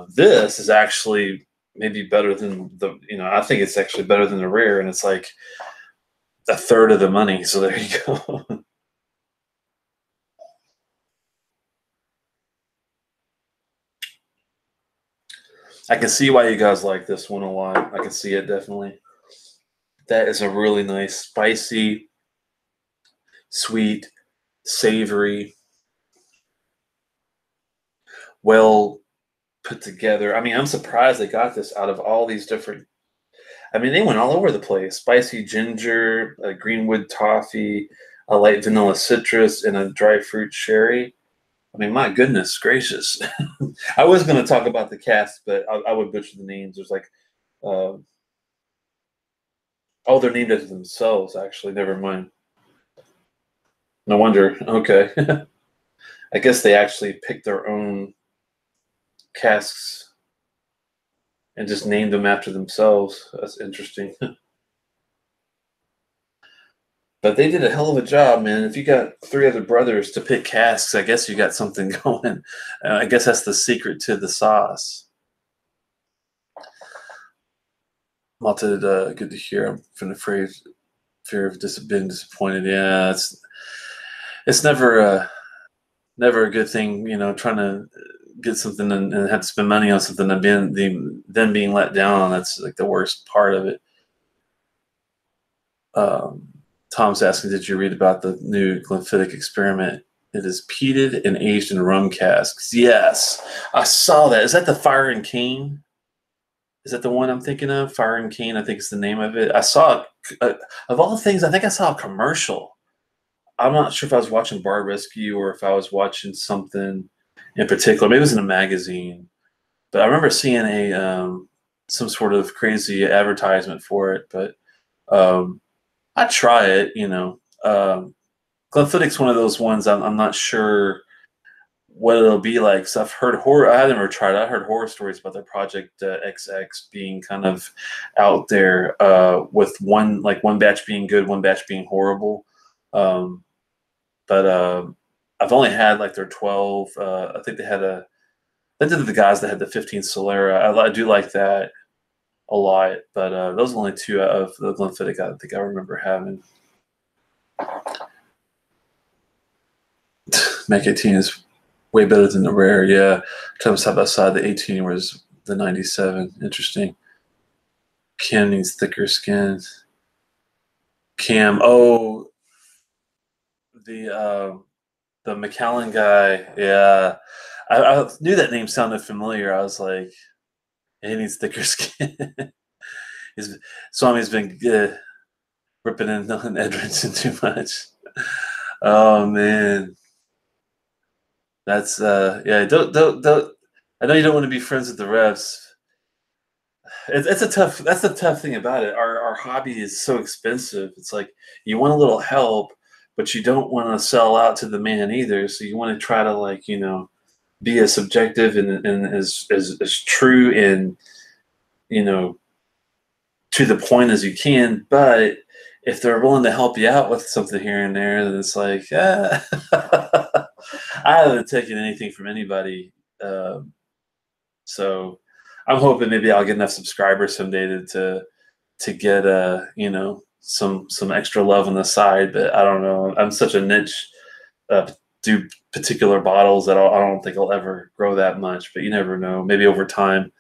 This is actually maybe better than I think it's actually better than the rare, and it's like a third of the money. So there you go. I can see why you guys like this one a lot. I can see it definitely. That is a really nice, spicy, sweet, savory, well put together. I mean, I'm surprised they got this out of all these different. I mean, they went all over the place. Spicy ginger, a greenwood toffee, a light vanilla citrus, and a dry fruit sherry. I mean, my goodness gracious. I was going to talk about the cast, but I would butcher the names. There's like, uh, they're named after themselves, actually. Never mind. No wonder. Okay. I guess they actually picked their own casks and just named them after themselves. That's interesting. But they did a hell of a job, man. If you got 3 other brothers to pick casks, I guess you got something going. I guess that's the secret to the sauce. Malted, good to hear. I'm from the fear of being disappointed. Yeah, it's never never a good thing, you know, trying to get something and have to spend money on something and then being let down on. That's like the worst part of it. Tom's asking, did you read about the new Glenfiddich experiment? It is peated and aged in rum casks. Yes, I saw that. Is that the Fire and Cane? Is that the one I'm thinking of? Fire and Cane, I think is the name of it. I saw, of all things, I think I saw a commercial. I'm not sure if I was watching Bar Rescue or if I was watching something in particular. Maybe it was in a magazine. But I remember seeing some sort of crazy advertisement for it. But I'd try it, you know. Glenfiddich's one of those ones I'm not sure what it'll be like. So I've heard horror. I haven't ever tried it. I heard horror stories about their Project XX being kind of out there with one batch being good, one batch being horrible. But I've only had like their 12. I think they did the guys that had the 15 Solera. I do like that a lot, but those are only 2 of the Glenfiddich I think I remember having. Mac 18 is way better than the rare. Yeah, come side by side. The 18 was the 97. Interesting. Cam needs thicker skin. Cam, oh, the Macallan guy. Yeah, I knew that name sounded familiar. I was like, he needs thicker skin. Swami's been ripping in Edrinson too much. Oh man, that's yeah. Don't. I know you don't want to be friends with the refs. That's the tough thing about it. Our hobby is so expensive. It's like you want a little help, but you don't want to sell out to the man either. So you want to try to, like, you know, be as subjective and as true and, you know, to the point as you can. But if they're willing to help you out with something here and there, then it's like, I haven't taken anything from anybody. So I'm hoping maybe I'll get enough subscribers someday to get you know, some extra love on the side. But I don't know. I'm such a niche. Do particular bottles that I don't think I'll ever grow that much. But you never know. Maybe over time,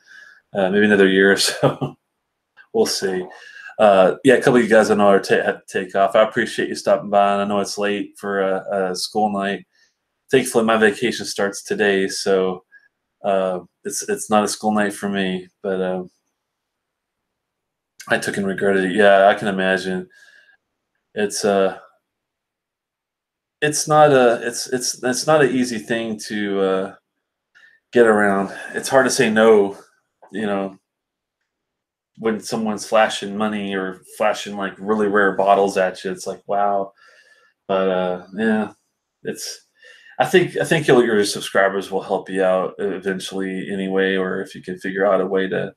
maybe another year or so. We'll see. Yeah, a couple of you guys I know had to take off. I appreciate you stopping by, and I know it's late for a school night. Thankfully, my vacation starts today, so it's not a school night for me. But I took and regretted it. Yeah, I can imagine. It's not an easy thing to get around. It's hard to say no, you know, when someone's flashing money or flashing like really rare bottles at you. It's like, wow. But yeah, I think your subscribers will help you out eventually anyway, or if you can figure out a way to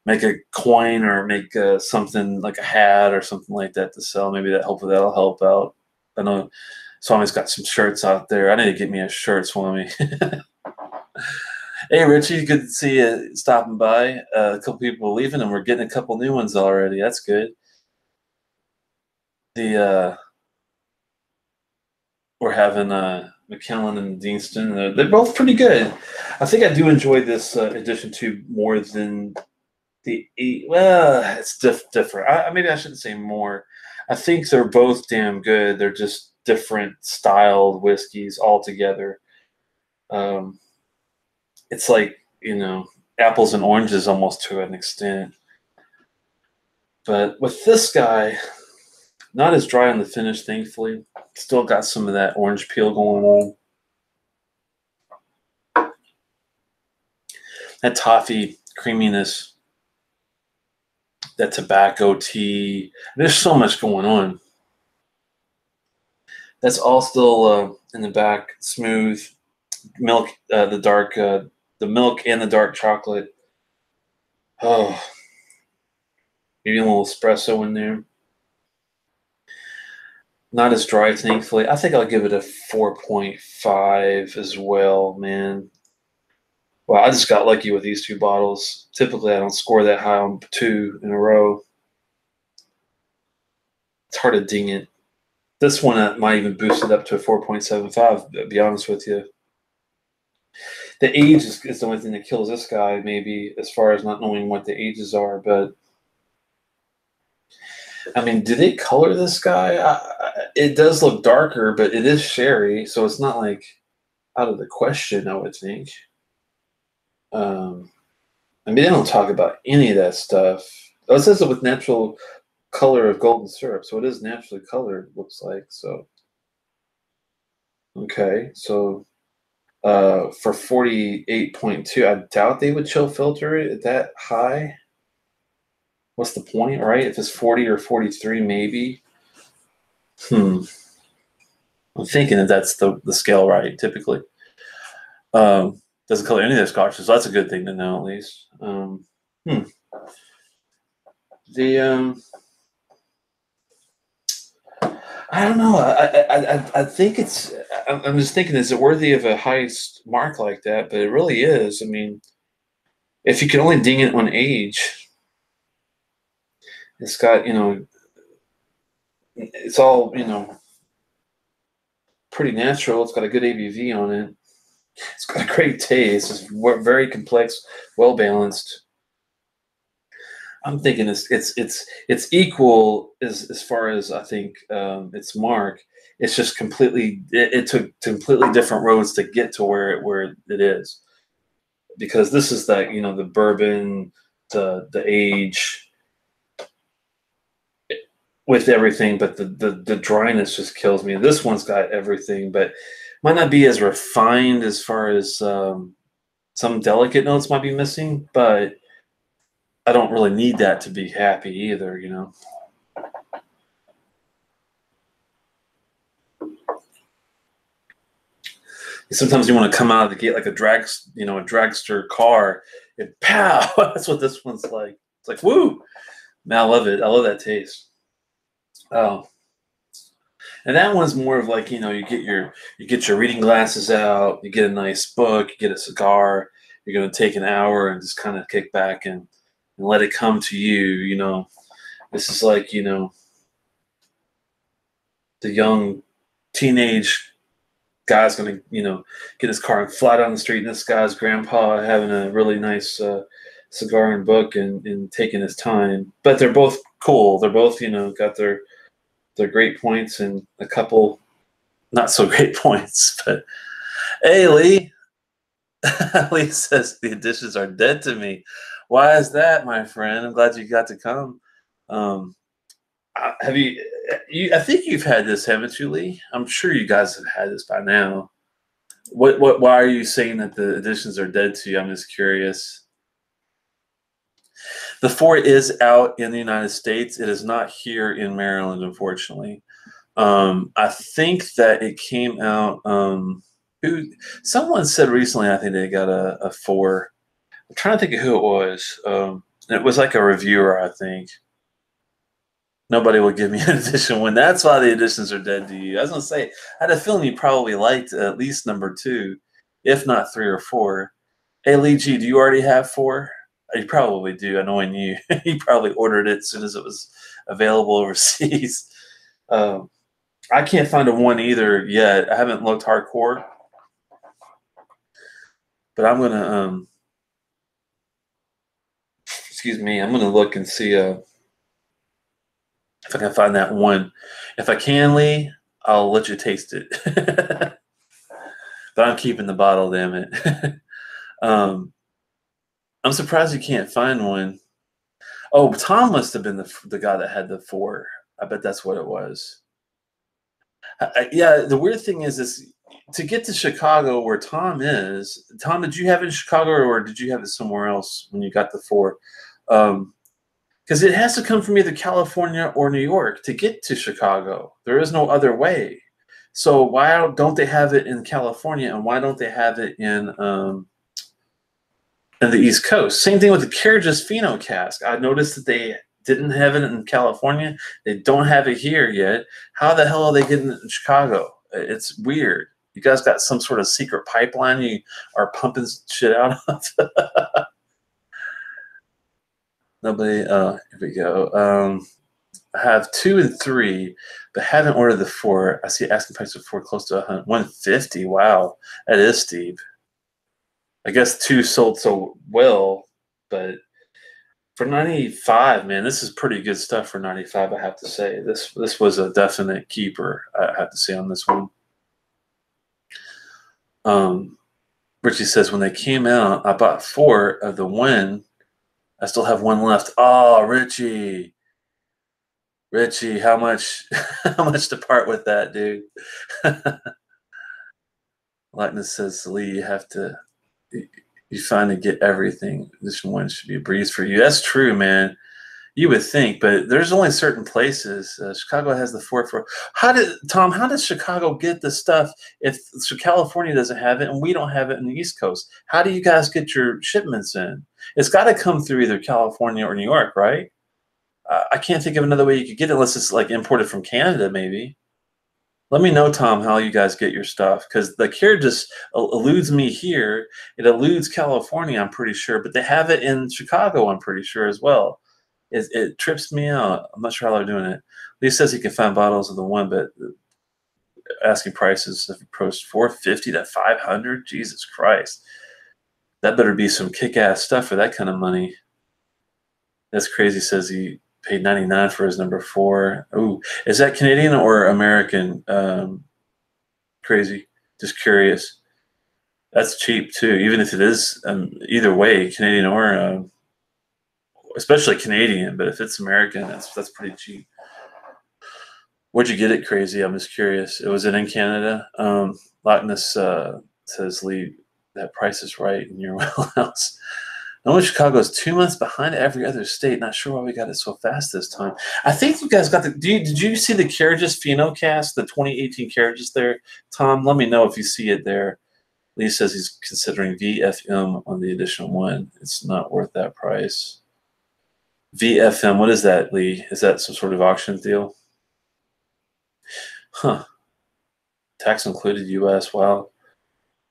make a coin or make something like a hat or something like that to sell, maybe that'll help out. I know Swami's got some shirts out there. I need to get me a shirt, Swami. Hey, Richie, good to see you stopping by. A couple people leaving, and we're getting a couple new ones already. That's good. We're having Macallan and Deanston. They're both pretty good. I think I do enjoy this edition 2 more than the 8. Well, it's different. Maybe I shouldn't say more. I think they're both damn good. They're just different styled whiskeys altogether. It's like, you know, apples and oranges almost to an extent. But with this guy, not as dry on the finish, thankfully. Still got some of that orange peel going on. That toffee creaminess, that tobacco tea. There's so much going on. That's all still in the back, smooth. milk, the milk and the dark chocolate. Oh, maybe a little espresso in there. Not as dry, thankfully. I think I'll give it a 4.5 as well, man. Wow, I just got lucky with these two bottles. Typically, I don't score that high on two in a row. It's hard to ding it. This one might even boost it up to a 4.75, to be honest with you. The age is the only thing that kills this guy, maybe, as far as not knowing what the ages are. But, I mean, do they color this guy? It does look darker, but it is sherry, so it's not, like, out of the question, I would think. I mean, they don't talk about any of that stuff. Oh, it says it with natural color of golden syrup, so it is naturally colored, looks like. So, okay, so for 48.2, I doubt they would chill filter it that high. What's the point, right? If it's 40 or 43, maybe. I'm thinking that that's the scale, right? Typically, doesn't color any of their scotches, so that's a good thing to know at least. I don't know. I think it's. I'm just thinking, is it worthy of a high mark like that? But it really is. I mean, if you can only ding it on age, it's got, it's all, pretty natural. It's got a good ABV on it. It's got a great taste. It's very complex, well balanced. I'm thinking it's equal as far as I think its mark. It's just completely. It took completely different roads to get to where it is, because this is that, the bourbon, the age with everything, but the dryness just kills me. This one's got everything, but might not be as refined as far as some delicate notes might be missing, but I don't really need that to be happy either, Sometimes you want to come out of the gate like a dragster car, and pow! That's what this one's like. It's like, woo! Man, I love it. I love that taste. Oh, and that one's more of like, you get your reading glasses out, you get a nice book, you get a cigar. You're going to take an hour and just kind of kick back and let it come to you. This is like, the young teenage guy's going to, get his car and fly down the street, and this guy's grandpa having a really nice cigar and book and taking his time. But they're both cool. They're both, got their great points and a couple not so great points. But hey, Lee. Lee says the additions are dead to me. Why is that, my friend? I'm glad you got to come. Have you? I think you've had this, haven't you, Lee? I'm sure you guys have had this by now. Why are you saying that the additions are dead to you? I'm just curious. The 4 is out in the United States. It is not here in Maryland, unfortunately. I think that it came out. Someone said recently, I think they got a 4. I'm trying to think of who it was. It was like a reviewer, I think. Nobody will give me an edition one. That's why the editions are dead to you. I was going to say, I had a feeling you probably liked at least number 2, if not 3 or 4. Hey, Lee G, do you already have 4? You probably do. I knowing you. You probably ordered it as soon as it was available overseas. I can't find a 1 either yet. I haven't looked hardcore. But I'm going to, excuse me, I'm going to look and see if I can find that 1. If I can, Lee, I'll let you taste it. But I'm keeping the bottle, damn it. I'm surprised you can't find 1. Oh, Tom must have been the guy that had the 4. I bet that's what it was. Yeah, the weird thing is to get to Chicago where Tom is. Tom, did you have it in Chicago, or did you have it somewhere else when you got the 4? Because it has to come from either California or New York to get to Chicago. There is no other way. So why don't they have it in California, and why don't they have it in the East Coast? Same thing with the Carriages Fino cask. I noticed that they didn't have it in California. They don't have it here yet. How the hell are they getting it in Chicago? It's weird. You guys got some sort of secret pipeline you are pumping shit out of? Nobody. Here we go. I have 2 and 3, but haven't ordered the 4. I see asking price of 4 close to 150. Wow, that is steep. I guess 2 sold so well, but for 95, man, this is pretty good stuff for 95. I have to say this was a definite keeper. I have to say on this one. Richie says when they came out, I bought 4 of the one. I still have 1 left. Oh, Richie, how much how much to part with that, dude? Lightness says, Lee, you finally get everything. This one should be a breeze for you. That's true, man. You would think, but there's only certain places. Chicago has the 4. How does Chicago get the stuff if California doesn't have it and we don't have it in the East Coast? How do you guys get your shipments in? It's got to come through either California or New York, right? I can't think of another way you could get it unless it's like imported from Canada, maybe. Let me know, Tom, how you guys get your stuff, because the Carriage just eludes me here. It eludes California, I'm pretty sure, but they have it in Chicago, I'm pretty sure, as well. It trips me out. I'm not sure how they're doing it. Lee says he can find bottles of the one, but asking prices have approached 450 to 500. Jesus Christ. That better be some kick-ass stuff for that kind of money. That's crazy, says he paid 99 for his number 4. Ooh, is that Canadian or American? Crazy. Just curious. That's cheap too, even if it is either way, Canadian or especially Canadian. But if it's American, that's pretty cheap. Where'd you get it, Crazy? I'm just curious. Was it in Canada? Lockness says, Lee, that price is right in your wheelhouse. Knowing Chicago is 2 months behind every other state. Not sure why we got it so fast this time. I think you guys got the. Did you see the Carriages Fino cast, the 2018 Carriages there, Tom? Let me know if you see it there. Lee says he's considering VFM on the additional one. It's not worth that price. VFM, what is that, Lee? Is that some sort of auction deal? Huh. Tax included, U.S. Wow.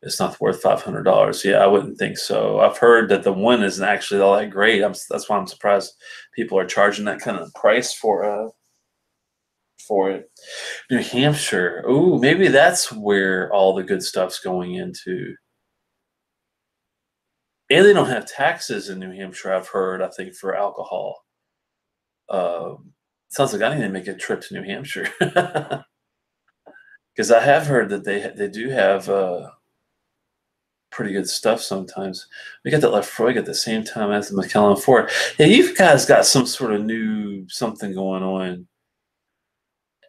It's not worth $500. Yeah, I wouldn't think so. I've heard that the one isn't actually all that great. That's why I'm surprised people are charging that kind of price for it. New Hampshire. Ooh, maybe that's where all the good stuff's going into. And they don't have taxes in New Hampshire, I've heard, I think, for alcohol. Sounds like I need to make a trip to New Hampshire. Because I have heard that they do have pretty good stuff sometimes. We got that Lefroy at the same time as the Macallan 4. Yeah, you guys got some sort of new something going on.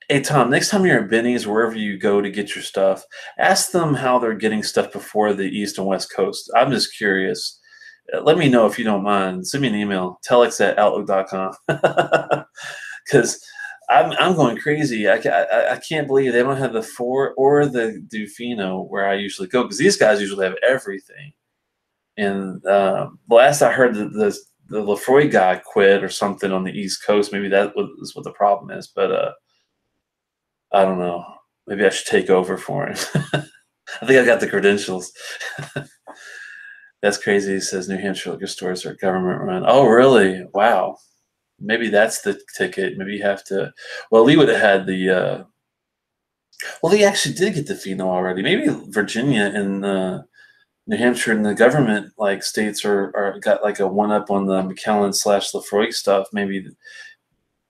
Hey, Tom, next time you're at Benny's, wherever you go to get your stuff, ask them how they're getting stuff before the East and West Coast. I'm just curious. Let me know if you don't mind. Send me an email, telex@outlook.com. Because I'm going crazy. I can't believe they don't have the 4 or the Dufino where I usually go, because these guys usually have everything. And last I heard, the Lefroy guy quit or something on the East Coast. Maybe that is what the problem is. But I don't know. Maybe I should take over for him. I think I got the credentials. That's crazy. He says New Hampshire liquor stores are government run. Oh, really? Wow. Maybe that's the ticket. Maybe you have to. Well, Lee would have had the. Well, he actually did get the Fino already. Maybe Virginia and New Hampshire and the government like states are got like a 1-up on the Macallan/Lefroy stuff. Maybe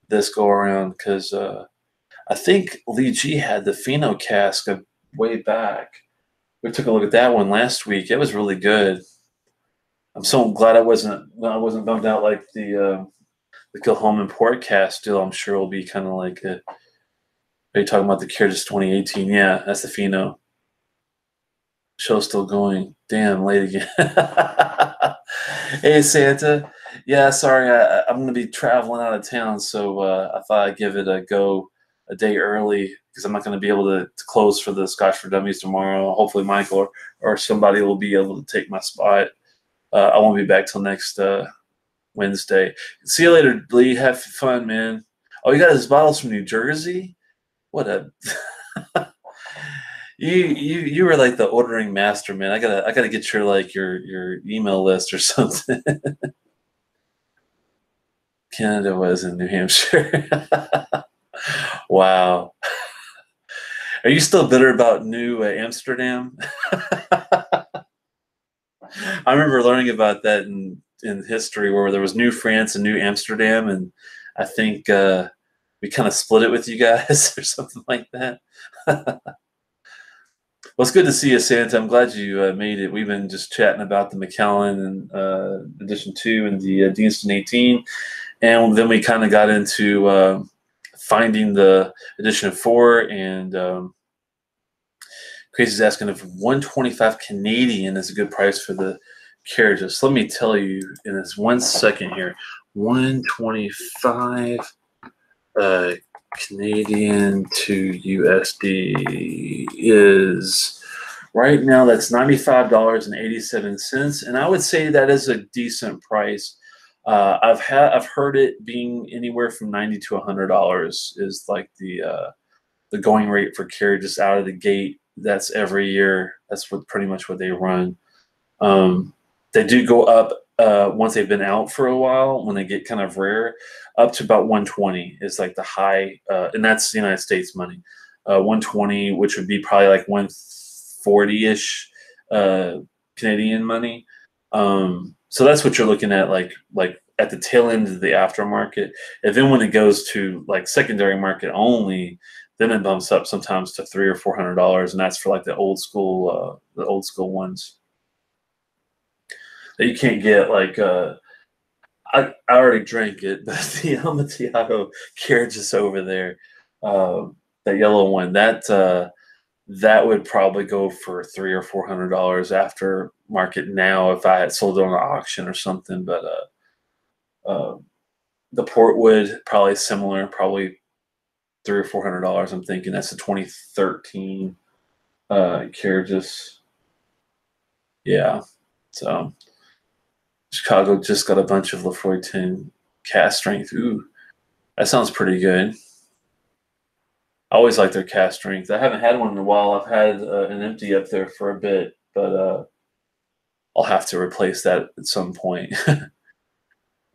this go around, because I think Lee G had the Fino cask way back. We took a look at that one last week. It was really good. I'm so glad I wasn't bummed out like the Kilholman Port cast deal. I'm sure will be kind of like are you talking about the Carriages 2018? Yeah, that's the Fino. Show's still going. Damn, late again. Hey, Santa. Yeah, sorry, I'm going to be traveling out of town, so I thought I'd give it a go a day early because I'm not going to be able to close for the Scotch for Dummies tomorrow. Hopefully Michael or somebody will be able to take my spot. I won't be back till next Wednesday. See you later, Lee. Have fun, man. Oh, you got his bottles from New Jersey? What a you were like the ordering master, man. I gotta get your email list or something. Canada was in New Hampshire. Wow. Are you still bitter about New Amsterdam? I remember learning about that in history where there was New France and New Amsterdam, and I think we kind of split it with you guys or something like that. Well, it's good to see you, Santa. I'm glad you made it. We've been just chatting about the Macallan Edition 2 and the Deanston 18, and then we kind of got into finding the Edition 4, and Crazy's asking if 125 Canadian is a good price for the carriages. Let me tell you in this 1 second here. 125 Canadian to USD is right now, that's $95.87, and I would say that is a decent price. I've heard it being anywhere from $90 to $100 is like the going rate for carriages out of the gate. That's every year. That's pretty much what they run. They do go up once they've been out for a while, when they get kind of rare, up to about 120 is like the high, and that's the United States money. 120, which would be probably like 140-ish Canadian money. So that's what you're looking at, like at the tail end of the aftermarket. And then when it goes to like secondary market only, then it bumps up sometimes to $300 or $400, and that's for like the old school ones that you can't get. Like I already drank it, but the Amontillado carriage is over there, that yellow one, that would probably go for $300 or $400 after market now if I had sold it on an auction or something. But the Portwood, probably similar, probably $300 or $400. I'm thinking that's the 2013 carriages. Yeah, so Chicago just got a bunch of Lefroy 10 cast strength. Ooh, that sounds pretty good. I always like their cast strength. I haven't had one in a while. I've had an empty up there for a bit, but I'll have to replace that at some point.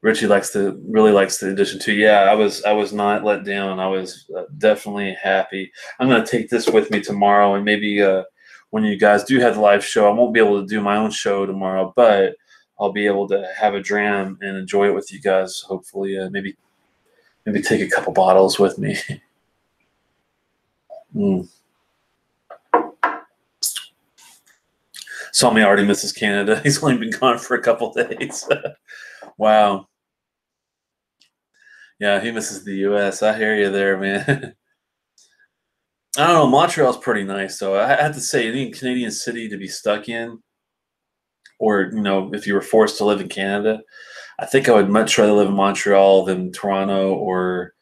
Richie really likes the Edition 2. Yeah, I was not let down. I was definitely happy. I'm going to take this with me tomorrow, and maybe when you guys do have the live show, I won't be able to do my own show tomorrow, but I'll be able to have a dram and enjoy it with you guys. Hopefully, maybe take a couple bottles with me. Somebody already misses Canada. He's only been gone for a couple days. Wow. Yeah, he misses the U.S. I hear you there, man. I don't know. Montreal's pretty nice, though. I have to say, any Canadian city to be stuck in, or if you were forced to live in Canada, I think I would much rather live in Montreal than Toronto or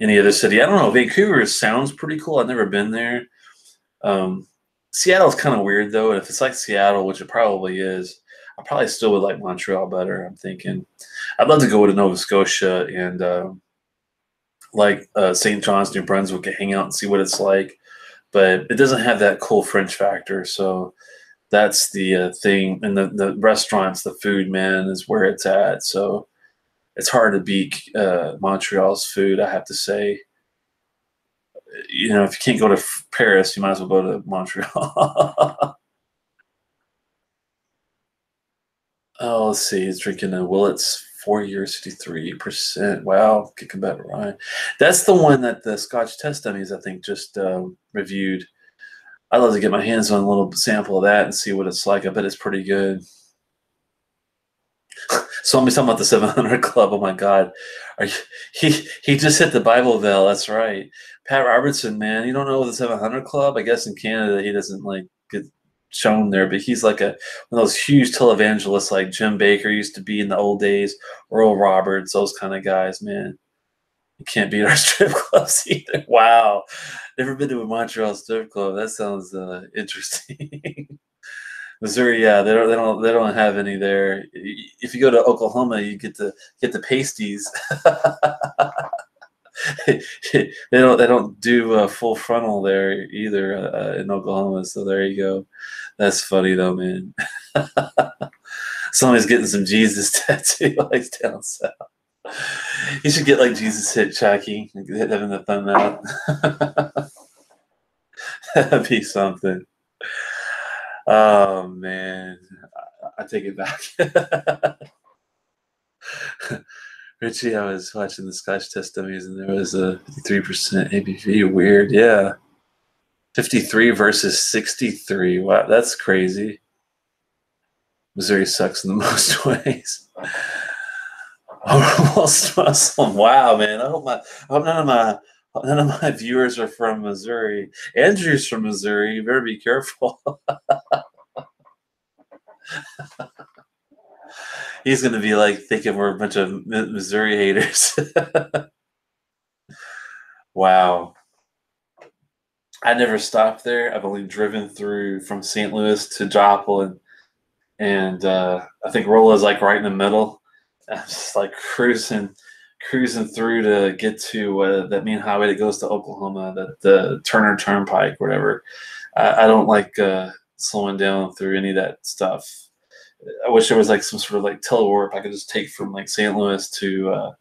any other city. I don't know. Vancouver sounds pretty cool. I've never been there. Seattle's kind of weird, though. And if it's like Seattle, which it probably is, I probably still would like Montreal better. I'm thinking I'd love to go to Nova Scotia and St. John's, New Brunswick, and hang out and see what it's like. But it doesn't have that cool French factor. So that's the thing. And the restaurants, the food, man, is where it's at. So it's hard to beat Montreal's food, I have to say. If you can't go to Paris, you might as well go to Montreal. Oh, let's see. He's drinking a Willett's 4 years, 53%. Wow, kicking back right. That's the one that the Scotch Test Dummies, I think, just reviewed. I'd love to get my hands on a little sample of that and see what it's like. I bet it's pretty good. Somebody's talking about the 700 Club. Oh my God, he just hit the Bible Bell. That's right, Pat Robertson, man. You don't know the 700 Club? I guess in Canada he doesn't get shown there, but he's like one of those huge televangelists, like Jim Baker used to be in the old days, Earl Roberts, those kind of guys, man. You can't beat our strip clubs either. Wow. Never been to a Montreal strip club. That sounds interesting. Missouri, yeah, they don't have any there. If you go to Oklahoma, you get the pasties. They don't do full frontal there either in Oklahoma. So there you go. That's funny though, man. Somebody's getting some Jesus tattoo like down south. You should get like Jesus hit Chucky, having the thumb out. That'd be something. Oh man, I take it back. Richie, I was watching the Scotch test dummies, and there was a 53% ABV. Weird, yeah. 53 versus 63. Wow, that's crazy. Missouri sucks in the most ways. Almost Muslim. Wow, man. I hope none of my viewers are from Missouri. Andrew's from Missouri. You better be careful. He's gonna be like thinking we're a bunch of Missouri haters. Wow. I never stopped there. I've only driven through from St. Louis to Joplin, and I think Rolla is like right in the middle. I'm just like cruising through to get to that main highway that goes to Oklahoma, the Turner Turnpike, whatever. I don't like slowing down through any of that stuff. I wish there was like some sort of like telewarp I could just take from like St. Louis to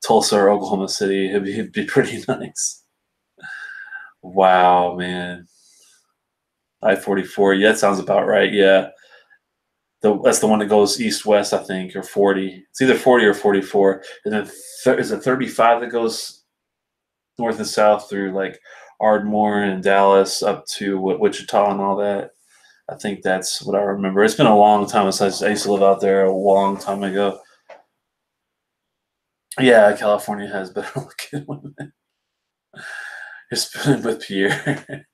Tulsa or Oklahoma City. It'd be pretty nice. Wow, man. I-44. Yeah, that sounds about right. Yeah. That's the one that goes east-west, I think, or 40. It's either 40 or 44. And then is it 35 that goes north and south through like Ardmore and Dallas up to Wichita and all that? I think that's what I remember. It's been a long time since I used to live out there a long time ago. Yeah, California has better looking women. You're spinning with Pierre.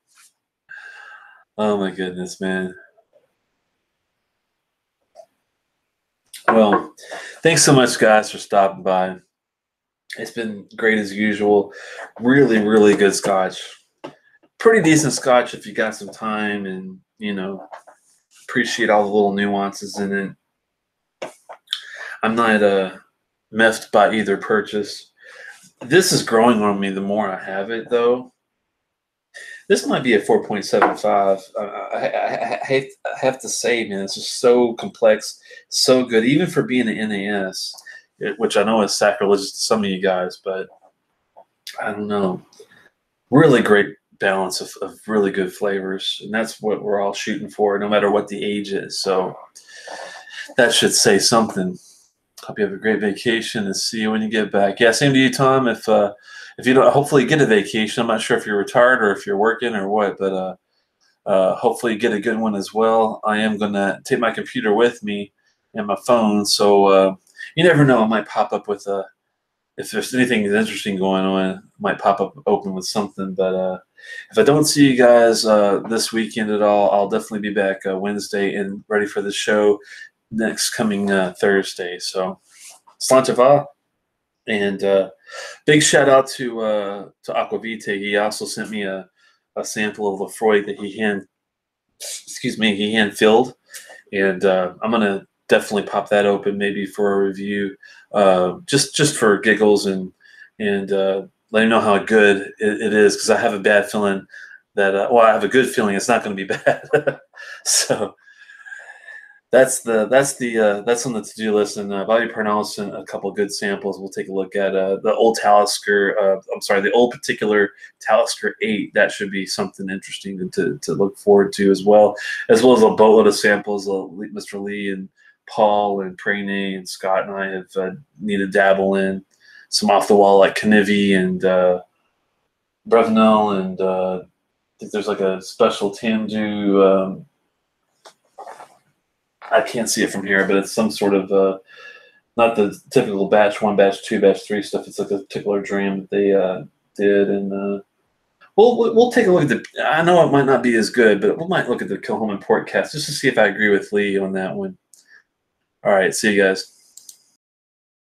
Oh my goodness, man. Well, thanks so much, guys, for stopping by. It's been great as usual. Really, really good scotch. Pretty decent scotch if you got some time and, appreciate all the little nuances in it. I'm not miffed by either purchase. This is growing on me the more I have it, though. This might be a 4.75. I have to say, man, it's just so complex, so good, even for being an NAS, which I know is sacrilegious to some of you guys, but I don't know. Really great balance of really good flavors, and that's what we're all shooting for, no matter what the age is. So that should say something. Hope you have a great vacation and see you when you get back. Yeah, same to you, Tom. If you don't, hopefully you get a vacation. I'm not sure if you're retired or if you're working or what, but hopefully you get a good one as well. I am going to take my computer with me and my phone, so you never know. I might pop up with if there's anything interesting going on, I might pop up open with something. But if I don't see you guys this weekend at all, I'll definitely be back Wednesday and ready for the show next coming Thursday. So, Slanchava. And big shout out to Aquavite. He also sent me a sample of Lafroy that he hand filled, and I'm gonna definitely pop that open maybe for a review, just for giggles and let him know how good it is, because I have a bad feeling that I have a good feeling it's not going to be bad. So. That's on the to-do list, and Bobby Parnell's sent a couple of good samples. We'll take a look at the old Talisker. The old particular Talisker 8. That should be something interesting to look forward to, as well as a boatload of samples. Mr. Lee and Paul and Pranay and Scott and I have need to dabble in some off the wall like Knivi and Brevenel, and I think there's like a special Tamdu. I can't see it from here, but it's some sort of not the typical batch 1, batch 2, batch 3 stuff. It's like a particular dram that they did, and we'll take a look at the. I know it might not be as good, but we might look at the Kilhoman Port Cast just to see if I agree with Lee on that one. All right, see you guys.